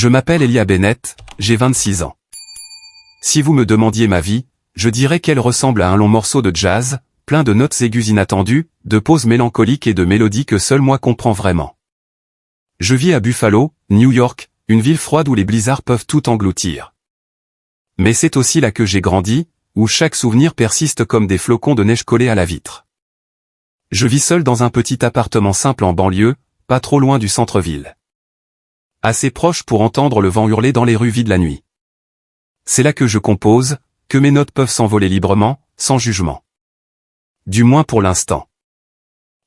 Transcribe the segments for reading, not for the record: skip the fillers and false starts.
Je m'appelle Elia Bennett, j'ai 26 ans. Si vous me demandiez ma vie, je dirais qu'elle ressemble à un long morceau de jazz, plein de notes aiguës inattendues, de pauses mélancoliques et de mélodies que seul moi comprends vraiment. Je vis à Buffalo, New York, une ville froide où les blizzards peuvent tout engloutir. Mais c'est aussi là que j'ai grandi, où chaque souvenir persiste comme des flocons de neige collés à la vitre. Je vis seul dans un petit appartement simple en banlieue, pas trop loin du centre-ville. Assez proche pour entendre le vent hurler dans les rues vides la nuit. C'est là que je compose, que mes notes peuvent s'envoler librement, sans jugement. Du moins pour l'instant.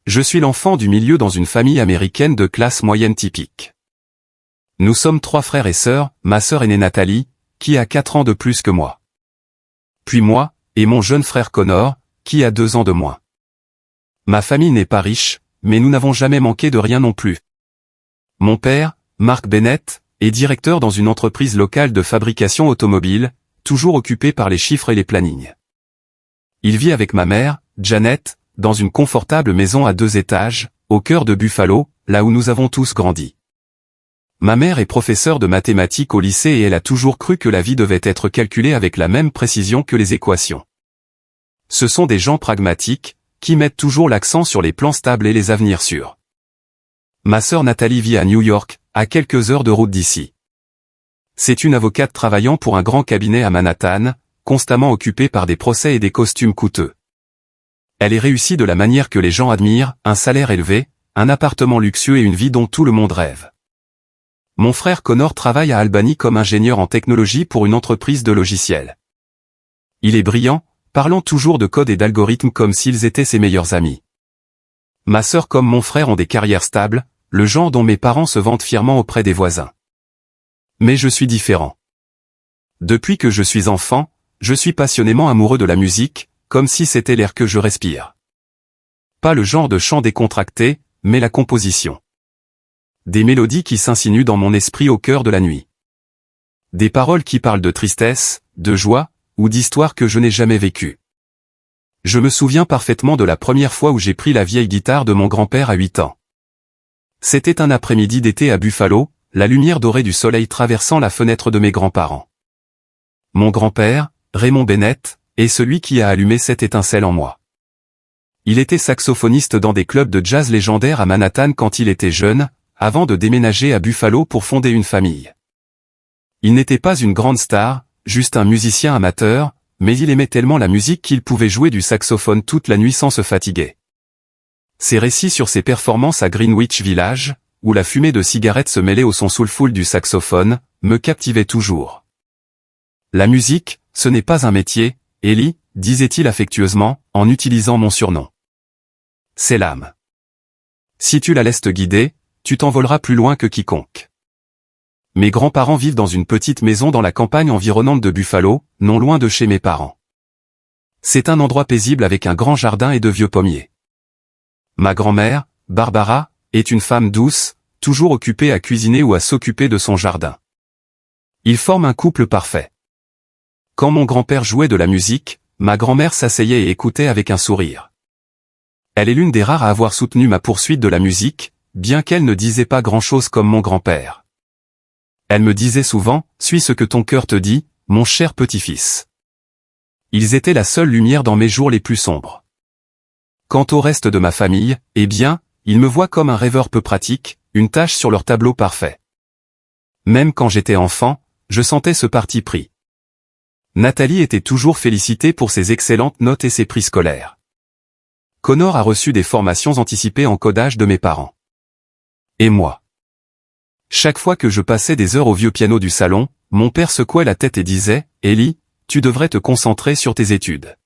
Je suis l'enfant du milieu dans une famille américaine de classe moyenne typique. Nous sommes 3 frères et sœurs, ma sœur aînée Nathalie, qui a 4 ans de plus que moi. Puis moi, et mon jeune frère Connor, qui a 2 ans de moins. Ma famille n'est pas riche, mais nous n'avons jamais manqué de rien non plus. Mon père, Mark Bennett, est directeur dans une entreprise locale de fabrication automobile, toujours occupé par les chiffres et les plannings. Il vit avec ma mère, Janet, dans une confortable maison à 2 étages, au cœur de Buffalo, là où nous avons tous grandi. Ma mère est professeure de mathématiques au lycée et elle a toujours cru que la vie devait être calculée avec la même précision que les équations. Ce sont des gens pragmatiques, qui mettent toujours l'accent sur les plans stables et les avenirs sûrs. Ma sœur Nathalie vit à New York, à quelques heures de route d'ici. C'est une avocate travaillant pour un grand cabinet à Manhattan, constamment occupée par des procès et des costumes coûteux. Elle est réussie de la manière que les gens admirent, un salaire élevé, un appartement luxueux et une vie dont tout le monde rêve. Mon frère Connor travaille à Albany comme ingénieur en technologie pour une entreprise de logiciels. Il est brillant, parlant toujours de code et d'algorithmes comme s'ils étaient ses meilleurs amis. Ma sœur comme mon frère ont des carrières stables, le genre dont mes parents se vantent fièrement auprès des voisins. Mais je suis différent. Depuis que je suis enfant, je suis passionnément amoureux de la musique, comme si c'était l'air que je respire. Pas le genre de chant décontracté, mais la composition. Des mélodies qui s'insinuent dans mon esprit au cœur de la nuit. Des paroles qui parlent de tristesse, de joie, ou d'histoires que je n'ai jamais vécues. Je me souviens parfaitement de la première fois où j'ai pris la vieille guitare de mon grand-père à 8 ans. C'était un après-midi d'été à Buffalo, la lumière dorée du soleil traversant la fenêtre de mes grands-parents. Mon grand-père, Raymond Bennett, est celui qui a allumé cette étincelle en moi. Il était saxophoniste dans des clubs de jazz légendaires à Manhattan quand il était jeune, avant de déménager à Buffalo pour fonder une famille. Il n'était pas une grande star, juste un musicien amateur, mais il aimait tellement la musique qu'il pouvait jouer du saxophone toute la nuit sans se fatiguer. Ses récits sur ses performances à Greenwich Village, où la fumée de cigarettes se mêlait au son soulful du saxophone, me captivaient toujours. La musique, ce n'est pas un métier, Ellie, disait-il affectueusement, en utilisant mon surnom. C'est l'âme. Si tu la laisses te guider, tu t'envoleras plus loin que quiconque. Mes grands-parents vivent dans une petite maison dans la campagne environnante de Buffalo, non loin de chez mes parents. C'est un endroit paisible avec un grand jardin et de vieux pommiers. Ma grand-mère, Barbara, est une femme douce, toujours occupée à cuisiner ou à s'occuper de son jardin. Ils forment un couple parfait. Quand mon grand-père jouait de la musique, ma grand-mère s'asseyait et écoutait avec un sourire. Elle est l'une des rares à avoir soutenu ma poursuite de la musique, bien qu'elle ne disait pas grand-chose comme mon grand-père. Elle me disait souvent, « Suis ce que ton cœur te dit, mon cher petit-fils. » Ils étaient la seule lumière dans mes jours les plus sombres. Quant au reste de ma famille, eh bien, ils me voient comme un rêveur peu pratique, une tache sur leur tableau parfait. Même quand j'étais enfant, je sentais ce parti pris. Nathalie était toujours félicitée pour ses excellentes notes et ses prix scolaires. Connor a reçu des formations anticipées en codage de mes parents. Et moi. Chaque fois que je passais des heures au vieux piano du salon, mon père secouait la tête et disait, « Ellie, tu devrais te concentrer sur tes études.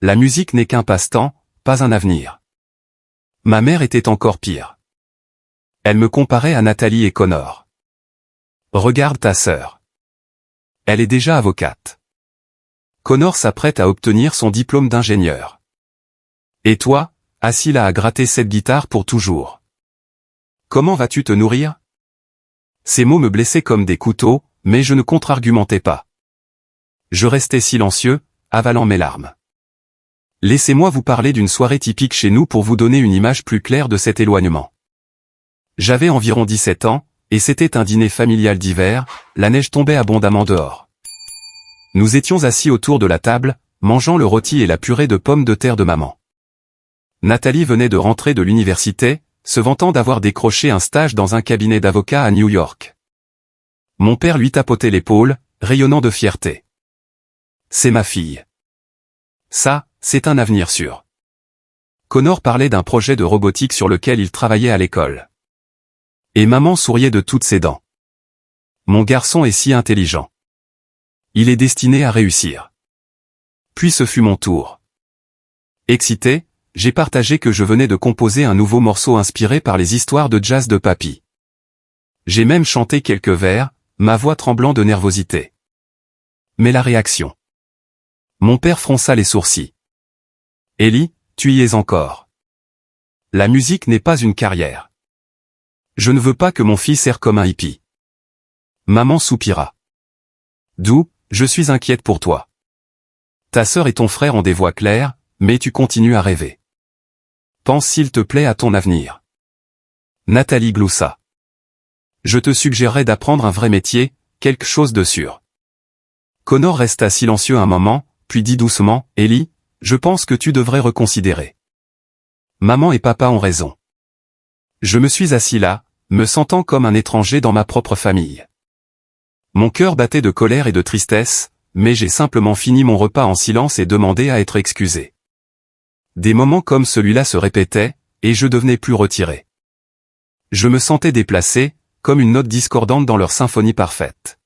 La musique n'est qu'un passe-temps, pas un avenir. » Ma mère était encore pire. Elle me comparait à Nathalie et Connor. « Regarde ta sœur. Elle est déjà avocate. Connor s'apprête à obtenir son diplôme d'ingénieur. Et toi, assis là à gratter cette guitare pour toujours. Comment vas-tu te nourrir ?» Ces mots me blessaient comme des couteaux, mais je ne contre-argumentais pas. Je restais silencieux, avalant mes larmes. Laissez-moi vous parler d'une soirée typique chez nous pour vous donner une image plus claire de cet éloignement. J'avais environ 17 ans, et c'était un dîner familial d'hiver, la neige tombait abondamment dehors. Nous étions assis autour de la table, mangeant le rôti et la purée de pommes de terre de maman. Nathalie venait de rentrer de l'université, se vantant d'avoir décroché un stage dans un cabinet d'avocat à New York. Mon père lui tapotait l'épaule, rayonnant de fierté. C'est ma fille. Ça, c'est un avenir sûr. Connor parlait d'un projet de robotique sur lequel il travaillait à l'école. Et maman souriait de toutes ses dents. Mon garçon est si intelligent. Il est destiné à réussir. Puis ce fut mon tour. Excité, j'ai partagé que je venais de composer un nouveau morceau inspiré par les histoires de jazz de papy. J'ai même chanté quelques vers, ma voix tremblant de nervosité. Mais la réaction. Mon père fronça les sourcils. Ellie, tu y es encore. La musique n'est pas une carrière. Je ne veux pas que mon fils erre comme un hippie. Maman soupira. D'où, je suis inquiète pour toi. Ta sœur et ton frère ont des voix claires, mais tu continues à rêver. Pense s'il te plaît à ton avenir. Nathalie gloussa. Je te suggérerais d'apprendre un vrai métier, quelque chose de sûr. Connor resta silencieux un moment, puis dit doucement, Ellie, je pense que tu devrais reconsidérer. Maman et papa ont raison. Je me suis assis là, me sentant comme un étranger dans ma propre famille. Mon cœur battait de colère et de tristesse, mais j'ai simplement fini mon repas en silence et demandé à être excusé. Des moments comme celui-là se répétaient, et je devenais plus retiré. Je me sentais déplacé, comme une note discordante dans leur symphonie parfaite.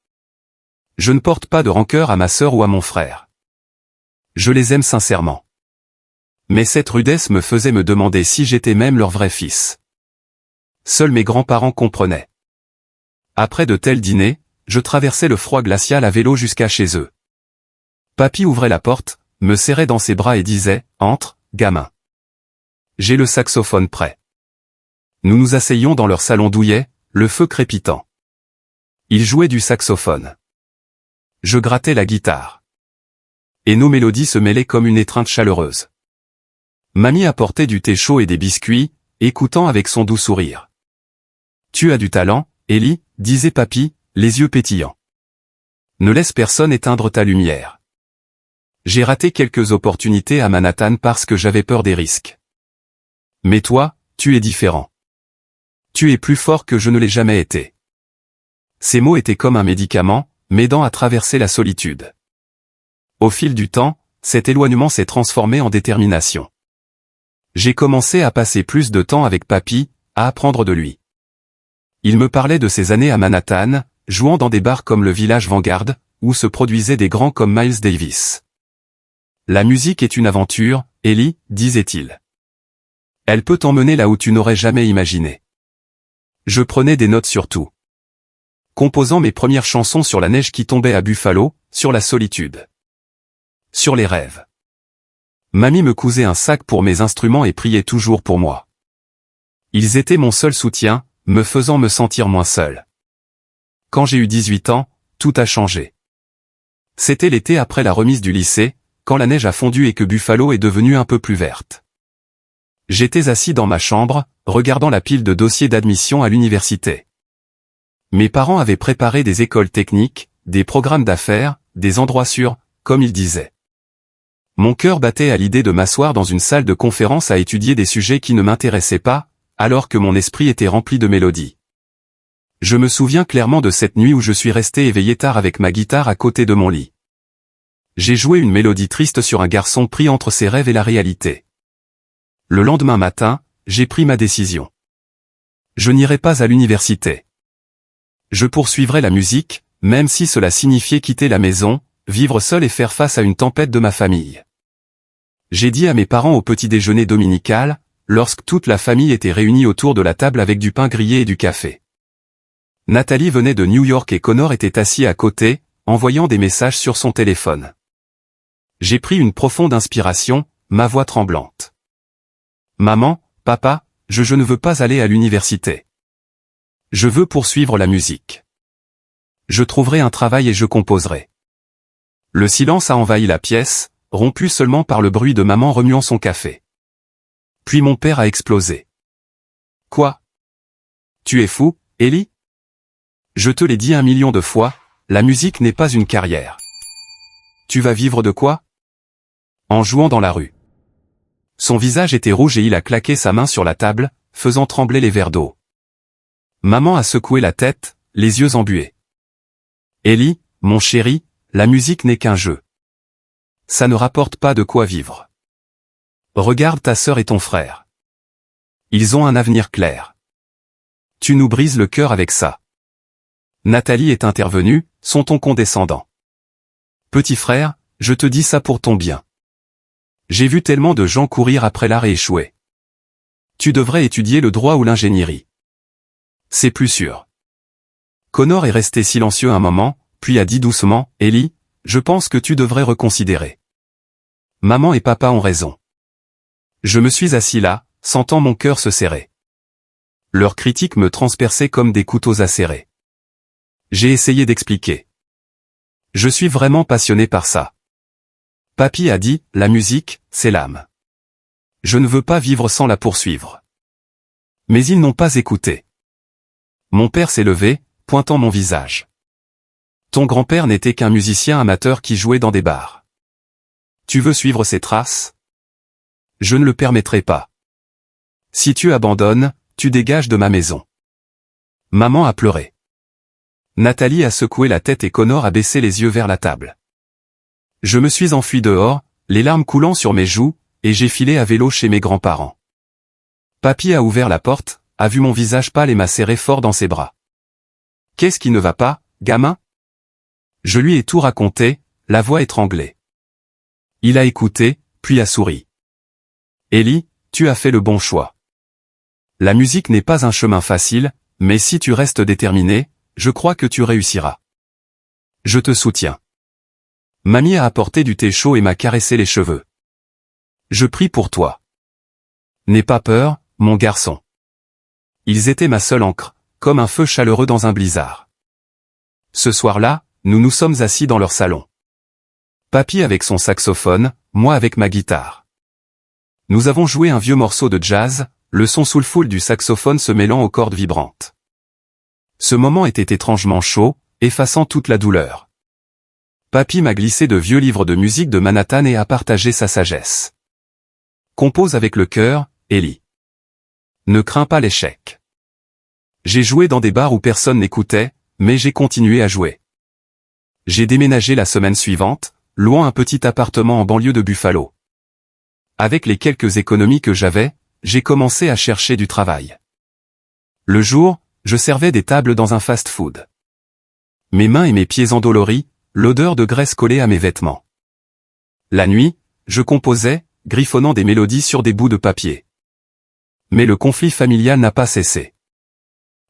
Je ne porte pas de rancœur à ma sœur ou à mon frère. Je les aime sincèrement. Mais cette rudesse me faisait me demander si j'étais même leur vrai fils. Seuls mes grands-parents comprenaient. Après de tels dîners, je traversais le froid glacial à vélo jusqu'à chez eux. Papy ouvrait la porte, me serrait dans ses bras et disait, « Entre, gamin. J'ai le saxophone prêt. » Nous nous asseyions dans leur salon douillet, le feu crépitant. Ils jouaient du saxophone. Je grattais la guitare. Et nos mélodies se mêlaient comme une étreinte chaleureuse. Mamie apportait du thé chaud et des biscuits, écoutant avec son doux sourire. « Tu as du talent, Ellie, » disait papy, les yeux pétillants. « Ne laisse personne éteindre ta lumière. » J'ai raté quelques opportunités à Manhattan parce que j'avais peur des risques. Mais toi, tu es différent. Tu es plus fort que je ne l'ai jamais été. Ces mots étaient comme un médicament, m'aidant à traverser la solitude. Au fil du temps, cet éloignement s'est transformé en détermination. J'ai commencé à passer plus de temps avec papy, à apprendre de lui. Il me parlait de ses années à Manhattan, jouant dans des bars comme le Village Vanguard, où se produisaient des grands comme Miles Davis. La musique est une aventure, Ellie, disait-il. Elle peut t'emmener là où tu n'aurais jamais imaginé. Je prenais des notes sur tout. Composant mes premières chansons sur la neige qui tombait à Buffalo, sur la solitude. Sur les rêves. Mamie me cousait un sac pour mes instruments et priait toujours pour moi. Ils étaient mon seul soutien, me faisant me sentir moins seul. Quand j'ai eu 18 ans, tout a changé. C'était l'été après la remise du lycée, quand la neige a fondu et que Buffalo est devenue un peu plus verte. J'étais assis dans ma chambre, regardant la pile de dossiers d'admission à l'université. Mes parents avaient préparé des écoles techniques, des programmes d'affaires, des endroits sûrs, comme ils disaient. Mon cœur battait à l'idée de m'asseoir dans une salle de conférence à étudier des sujets qui ne m'intéressaient pas, alors que mon esprit était rempli de mélodies. Je me souviens clairement de cette nuit où je suis resté éveillé tard avec ma guitare à côté de mon lit. J'ai joué une mélodie triste sur un garçon pris entre ses rêves et la réalité. Le lendemain matin, j'ai pris ma décision. Je n'irai pas à l'université. Je poursuivrai la musique, même si cela signifiait quitter la maison, vivre seul et faire face à une tempête de ma famille. J'ai dit à mes parents au petit déjeuner dominical, lorsque toute la famille était réunie autour de la table avec du pain grillé et du café. Nathalie venait de New York et Connor était assis à côté, envoyant des messages sur son téléphone. J'ai pris une profonde inspiration, ma voix tremblante. Maman, papa, je ne veux pas aller à l'université. Je veux poursuivre la musique. Je trouverai un travail et je composerai. Le silence a envahi la pièce, rompu seulement par le bruit de maman remuant son café. Puis mon père a explosé. Quoi? Tu es fou, Ellie? Je te l'ai dit 1 million de fois, la musique n'est pas une carrière. Tu vas vivre de quoi? En jouant dans la rue. Son visage était rouge et il a claqué sa main sur la table, faisant trembler les verres d'eau. Maman a secoué la tête, les yeux embués. Ellie, mon chéri, la musique n'est qu'un jeu. Ça ne rapporte pas de quoi vivre. Regarde ta sœur et ton frère. Ils ont un avenir clair. Tu nous brises le cœur avec ça. Nathalie est intervenue, son ton condescendant. Petit frère, je te dis ça pour ton bien. J'ai vu tellement de gens courir après l'art et échouer. Tu devrais étudier le droit ou l'ingénierie. C'est plus sûr. Connor est resté silencieux un moment, puis a dit doucement, Ellie, je pense que tu devrais reconsidérer. Maman et papa ont raison. Je me suis assis là, sentant mon cœur se serrer. Leurs critiques me transperçaient comme des couteaux acérés. J'ai essayé d'expliquer. Je suis vraiment passionné par ça. Papy a dit, la musique, c'est l'âme. Je ne veux pas vivre sans la poursuivre. Mais ils n'ont pas écouté. Mon père s'est levé, pointant mon visage. Ton grand-père n'était qu'un musicien amateur qui jouait dans des bars. Tu veux suivre ses traces? Je ne le permettrai pas. Si tu abandonnes, tu dégages de ma maison. Maman a pleuré. Nathalie a secoué la tête et Connor a baissé les yeux vers la table. Je me suis enfui dehors, les larmes coulant sur mes joues, et j'ai filé à vélo chez mes grands-parents. Papy a ouvert la porte, a vu mon visage pâle et m'a serré fort dans ses bras. Qu'est-ce qui ne va pas, gamin? Je lui ai tout raconté, la voix étranglée. Il a écouté, puis a souri. Ellie, tu as fait le bon choix. La musique n'est pas un chemin facile, mais si tu restes déterminé, je crois que tu réussiras. Je te soutiens. Mamie a apporté du thé chaud et m'a caressé les cheveux. Je prie pour toi. N'aie pas peur, mon garçon. Ils étaient ma seule ancre, comme un feu chaleureux dans un blizzard. Ce soir-là, nous nous sommes assis dans leur salon. Papy avec son saxophone, moi avec ma guitare. Nous avons joué un vieux morceau de jazz, le son soulful du saxophone se mêlant aux cordes vibrantes. Ce moment était étrangement chaud, effaçant toute la douleur. Papy m'a glissé de vieux livres de musique de Manhattan et a partagé sa sagesse. Compose avec le cœur, Ellie. Ne crains pas l'échec. J'ai joué dans des bars où personne n'écoutait, mais j'ai continué à jouer. J'ai déménagé la semaine suivante, louant un petit appartement en banlieue de Buffalo. Avec les quelques économies que j'avais, j'ai commencé à chercher du travail. Le jour, je servais des tables dans un fast-food. Mes mains et mes pieds endoloris, l'odeur de graisse collée à mes vêtements. La nuit, je composais, griffonnant des mélodies sur des bouts de papier. Mais le conflit familial n'a pas cessé.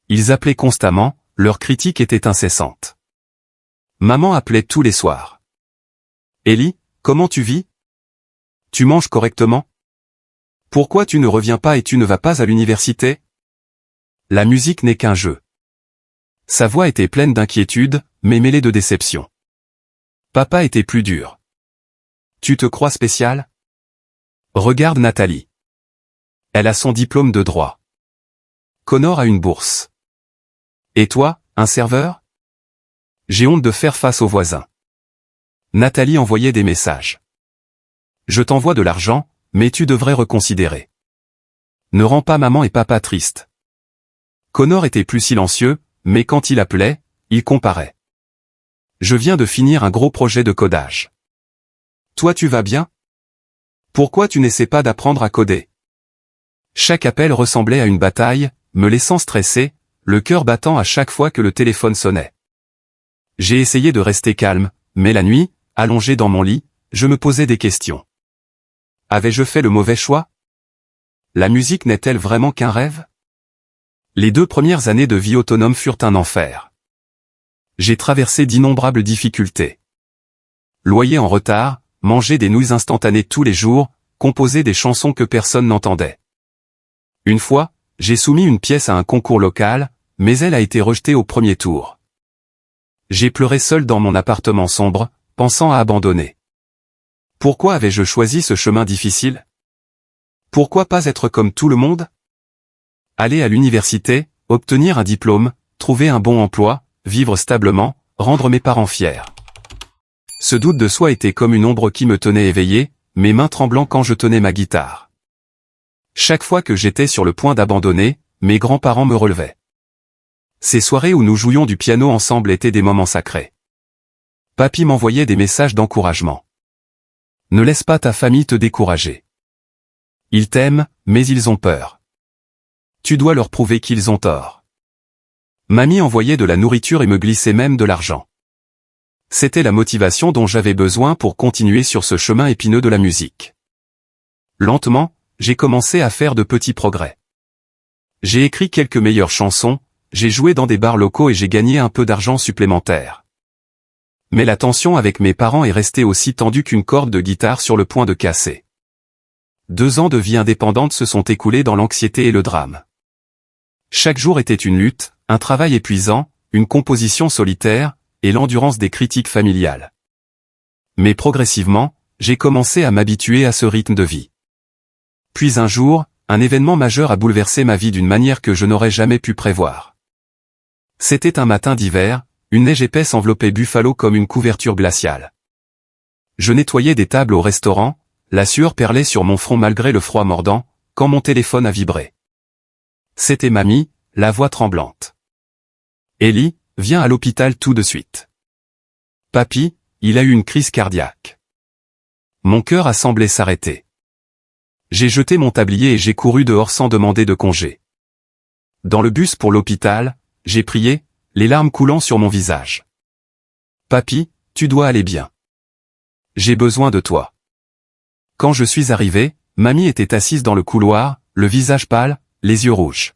Ils appelaient constamment, leurs critiques étaient incessantes. Maman appelait tous les soirs. Ellie, comment tu vis? Tu manges correctement? Pourquoi tu ne reviens pas et tu ne vas pas à l'université? La musique n'est qu'un jeu. Sa voix était pleine d'inquiétude, mais mêlée de déception. Papa était plus dur. Tu te crois spécial? Regarde Nathalie. Elle a son diplôme de droit. Connor a une bourse. Et toi, un serveur? J'ai honte de faire face aux voisins. Nathalie envoyait des messages. Je t'envoie de l'argent, mais tu devrais reconsidérer. Ne rends pas maman et papa tristes. Connor était plus silencieux, mais quand il appelait, il comparait. Je viens de finir un gros projet de codage. Toi tu vas bien? Pourquoi tu n'essaies pas d'apprendre à coder? Chaque appel ressemblait à une bataille, me laissant stressé, le cœur battant à chaque fois que le téléphone sonnait. J'ai essayé de rester calme, mais la nuit, allongé dans mon lit, je me posais des questions. Avais-je fait le mauvais choix? La musique n'est-elle vraiment qu'un rêve? Les 2 premières années de vie autonome furent un enfer. J'ai traversé d'innombrables difficultés. Loyer en retard, manger des nouilles instantanées tous les jours, composer des chansons que personne n'entendait. Une fois, j'ai soumis une pièce à un concours local, mais elle a été rejetée au premier tour. J'ai pleuré seul dans mon appartement sombre, pensant à abandonner. Pourquoi avais-je choisi ce chemin difficile? Pourquoi pas être comme tout le monde? Aller à l'université, obtenir un diplôme, trouver un bon emploi, vivre stablement, rendre mes parents fiers. Ce doute de soi était comme une ombre qui me tenait éveillé, mes mains tremblant quand je tenais ma guitare. Chaque fois que j'étais sur le point d'abandonner, mes grands-parents me relevaient. Ces soirées où nous jouions du piano ensemble étaient des moments sacrés. Papy m'envoyait des messages d'encouragement. Ne laisse pas ta famille te décourager. Ils t'aiment, mais ils ont peur. Tu dois leur prouver qu'ils ont tort. Mamie envoyait de la nourriture et me glissait même de l'argent. C'était la motivation dont j'avais besoin pour continuer sur ce chemin épineux de la musique. Lentement, j'ai commencé à faire de petits progrès. J'ai écrit quelques meilleures chansons, j'ai joué dans des bars locaux et j'ai gagné un peu d'argent supplémentaire. Mais la tension avec mes parents est restée aussi tendue qu'une corde de guitare sur le point de casser. 2 ans de vie indépendante se sont écoulés dans l'anxiété et le drame. Chaque jour était une lutte, un travail épuisant, une composition solitaire, et l'endurance des critiques familiales. Mais progressivement, j'ai commencé à m'habituer à ce rythme de vie. Puis un jour, un événement majeur a bouleversé ma vie d'une manière que je n'aurais jamais pu prévoir. C'était un matin d'hiver, une neige épaisse enveloppait Buffalo comme une couverture glaciale. Je nettoyais des tables au restaurant, la sueur perlait sur mon front malgré le froid mordant, quand mon téléphone a vibré. C'était Mamie, la voix tremblante. Ellie, viens à l'hôpital tout de suite. Papy, il a eu une crise cardiaque. Mon cœur a semblé s'arrêter. J'ai jeté mon tablier et j'ai couru dehors sans demander de congé. Dans le bus pour l'hôpital, j'ai prié, les larmes coulant sur mon visage. Papy, tu dois aller bien. J'ai besoin de toi. Quand je suis arrivé, Mamie était assise dans le couloir, le visage pâle, les yeux rouges.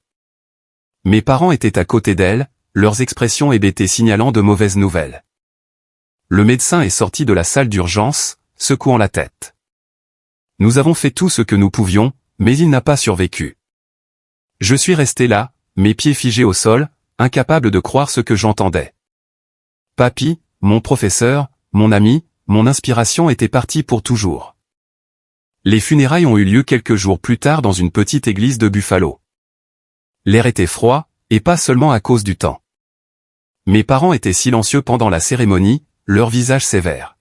Mes parents étaient à côté d'elle, leurs expressions hébétées signalant de mauvaises nouvelles. Le médecin est sorti de la salle d'urgence, secouant la tête. Nous avons fait tout ce que nous pouvions, mais il n'a pas survécu. Je suis resté là, mes pieds figés au sol, incapable de croire ce que j'entendais. Papy, mon professeur, mon ami, mon inspiration était parti pour toujours. Les funérailles ont eu lieu quelques jours plus tard dans une petite église de Buffalo. L'air était froid, et pas seulement à cause du temps. Mes parents étaient silencieux pendant la cérémonie, leur visage sévère.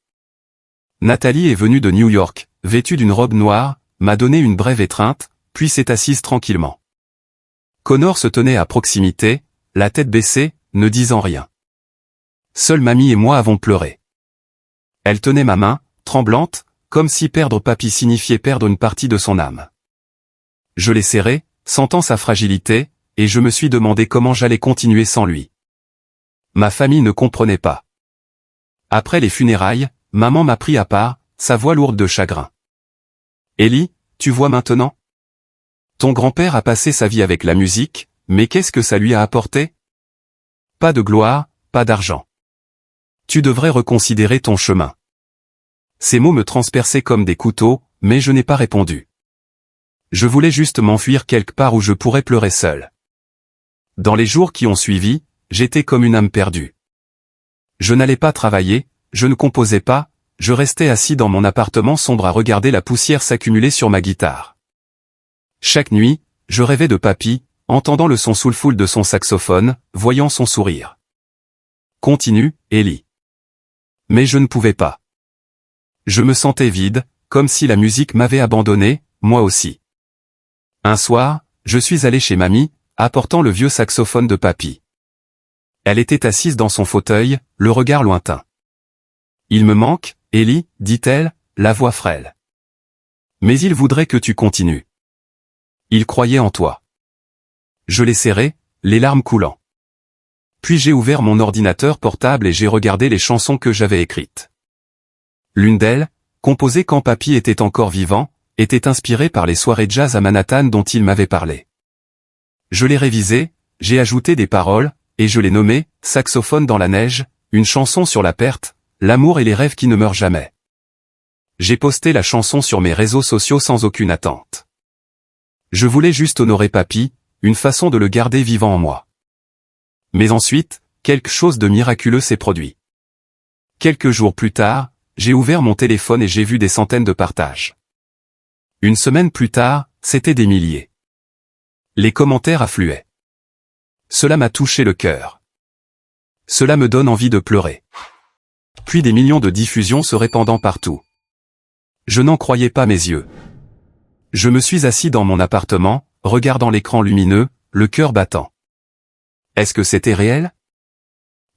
Nathalie est venue de New York, vêtue d'une robe noire, m'a donné une brève étreinte, puis s'est assise tranquillement. Connor se tenait à proximité, la tête baissée, ne disant rien. Seule Mamie et moi avons pleuré. Elle tenait ma main, tremblante, comme si perdre Papy signifiait perdre une partie de son âme. Je l'ai serré, sentant sa fragilité, et je me suis demandé comment j'allais continuer sans lui. Ma famille ne comprenait pas. Après les funérailles, maman m'a pris à part, sa voix lourde de chagrin. Ellie, tu vois maintenant? Ton grand-père a passé sa vie avec la musique, mais qu'est-ce que ça lui a apporté? Pas de gloire, pas d'argent. Tu devrais reconsidérer ton chemin. Ces mots me transperçaient comme des couteaux, mais je n'ai pas répondu. Je voulais juste m'enfuir quelque part où je pourrais pleurer seul. Dans les jours qui ont suivi, j'étais comme une âme perdue. Je n'allais pas travailler, je ne composais pas, je restais assis dans mon appartement sombre à regarder la poussière s'accumuler sur ma guitare. Chaque nuit, je rêvais de Papy, entendant le son soulful de son saxophone, voyant son sourire. Continue, Ellie. Mais je ne pouvais pas. Je me sentais vide, comme si la musique m'avait abandonné, moi aussi. Un soir, je suis allé chez Mamie, apportant le vieux saxophone de Papy. Elle était assise dans son fauteuil, le regard lointain. Il me manque, Ellie, dit-elle, la voix frêle. Mais il voudrait que tu continues. Il croyait en toi. Je l'ai serré, les larmes coulant. Puis j'ai ouvert mon ordinateur portable et j'ai regardé les chansons que j'avais écrites. L'une d'elles, composée quand Papy était encore vivant, était inspirée par les soirées jazz à Manhattan dont il m'avait parlé. Je l'ai révisée, j'ai ajouté des paroles, et je l'ai nommée « Saxophone dans la neige », une chanson sur la perte, l'amour et les rêves qui ne meurent jamais. J'ai posté la chanson sur mes réseaux sociaux sans aucune attente. Je voulais juste honorer Papy, une façon de le garder vivant en moi. Mais ensuite, quelque chose de miraculeux s'est produit. Quelques jours plus tard, j'ai ouvert mon téléphone et j'ai vu des centaines de partages. Une semaine plus tard, c'étaient des milliers. Les commentaires affluaient. Cela m'a touché le cœur. Cela me donne envie de pleurer. Puis des millions de diffusions se répandant partout. Je n'en croyais pas mes yeux. Je me suis assis dans mon appartement, regardant l'écran lumineux, le cœur battant. Est-ce que c'était réel?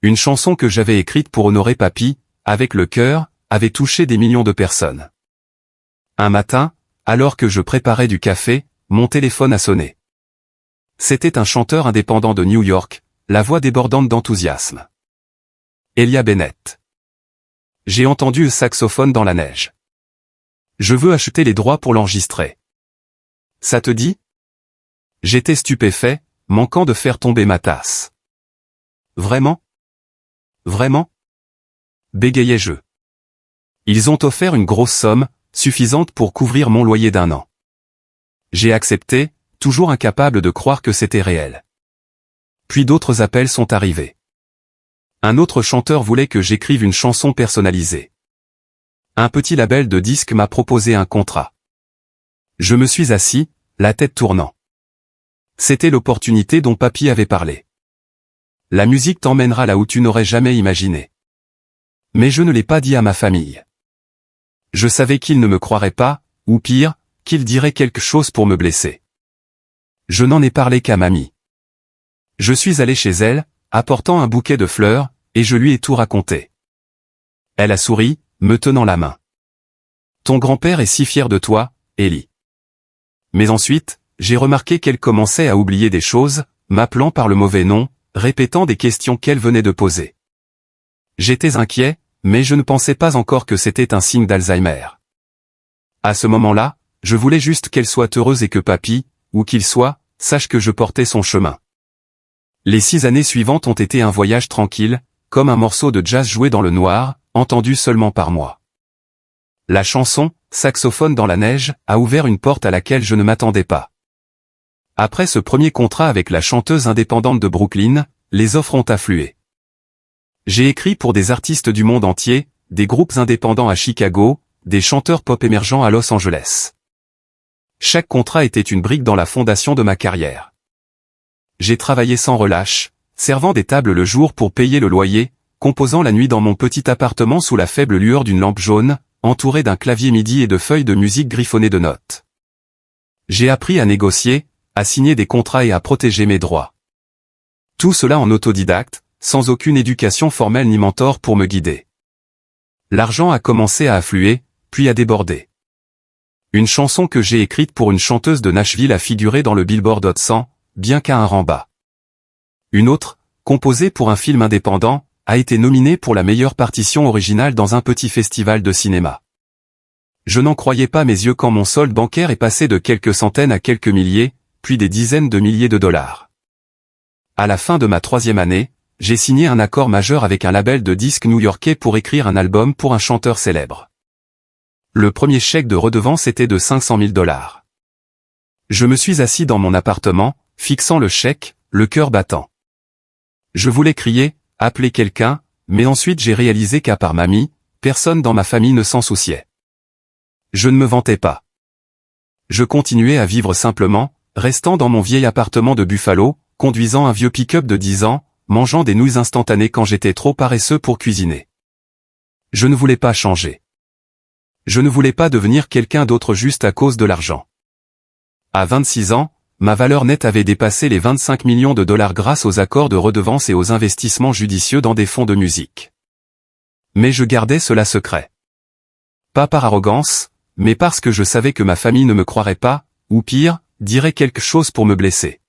Une chanson que j'avais écrite pour honorer Papy, avec le cœur, avait touché des millions de personnes. Un matin, alors que je préparais du café, mon téléphone a sonné. C'était un chanteur indépendant de New York, la voix débordante d'enthousiasme. Elia Bennett. J'ai entendu le saxophone dans la neige. Je veux acheter les droits pour l'enregistrer. Ça te dit? J'étais stupéfait, manquant de faire tomber ma tasse. Vraiment? Vraiment? Bégayai-je. Ils ont offert une grosse somme, suffisante pour couvrir mon loyer d'1 an. J'ai accepté, toujours incapable de croire que c'était réel. Puis d'autres appels sont arrivés. Un autre chanteur voulait que j'écrive une chanson personnalisée. Un petit label de disques m'a proposé un contrat. Je me suis assis, la tête tournant. C'était l'opportunité dont Papy avait parlé. La musique t'emmènera là où tu n'aurais jamais imaginé. Mais je ne l'ai pas dit à ma famille. Je savais qu'ils ne me croiraient pas, ou pire, qu'ils diraient quelque chose pour me blesser. Je n'en ai parlé qu'à mamie. Je suis allé chez elle, apportant un bouquet de fleurs, et je lui ai tout raconté. Elle a souri, me tenant la main. Ton grand-père est si fier de toi, Ellie. Mais ensuite, j'ai remarqué qu'elle commençait à oublier des choses, m'appelant par le mauvais nom, répétant des questions qu'elle venait de poser. J'étais inquiet, mais je ne pensais pas encore que c'était un signe d'Alzheimer. À ce moment-là, je voulais juste qu'elle soit heureuse et que Papy, où qu'il soit, sache que je portais son chemin. Les 6 années suivantes ont été un voyage tranquille, comme un morceau de jazz joué dans le noir, entendu seulement par moi. La chanson, Saxophone dans la neige, a ouvert une porte à laquelle je ne m'attendais pas. Après ce premier contrat avec la chanteuse indépendante de Brooklyn, les offres ont afflué. J'ai écrit pour des artistes du monde entier, des groupes indépendants à Chicago, des chanteurs pop émergents à Los Angeles. Chaque contrat était une brique dans la fondation de ma carrière. J'ai travaillé sans relâche, servant des tables le jour pour payer le loyer, composant la nuit dans mon petit appartement sous la faible lueur d'une lampe jaune, entouré d'un clavier MIDI et de feuilles de musique griffonnées de notes. J'ai appris à négocier, à signer des contrats et à protéger mes droits. Tout cela en autodidacte, sans aucune éducation formelle ni mentor pour me guider. L'argent a commencé à affluer, puis à déborder. Une chanson que j'ai écrite pour une chanteuse de Nashville a figuré dans le Billboard Hot 100, bien qu'à un rang bas. Une autre, composée pour un film indépendant, a été nominée pour la meilleure partition originale dans un petit festival de cinéma. Je n'en croyais pas mes yeux quand mon solde bancaire est passé de quelques centaines à quelques milliers, puis des dizaines de milliers de dollars. À la fin de ma 3e année, j'ai signé un accord majeur avec un label de disques new-yorkais pour écrire un album pour un chanteur célèbre. Le premier chèque de redevance était de 500 000 $. Je me suis assis dans mon appartement, fixant le chèque, le cœur battant. Je voulais crier, appeler quelqu'un, mais ensuite j'ai réalisé qu'à part mamie, personne dans ma famille ne s'en souciait. Je ne me vantais pas. Je continuais à vivre simplement, restant dans mon vieil appartement de Buffalo, conduisant un vieux pick-up de 10 ans, mangeant des nouilles instantanées quand j'étais trop paresseux pour cuisiner. Je ne voulais pas changer. Je ne voulais pas devenir quelqu'un d'autre juste à cause de l'argent. À 26 ans, ma valeur nette avait dépassé les 25 millions de dollars grâce aux accords de redevance et aux investissements judicieux dans des fonds de musique. Mais je gardais cela secret. Pas par arrogance, mais parce que je savais que ma famille ne me croirait pas, ou pire, dirait quelque chose pour me blesser.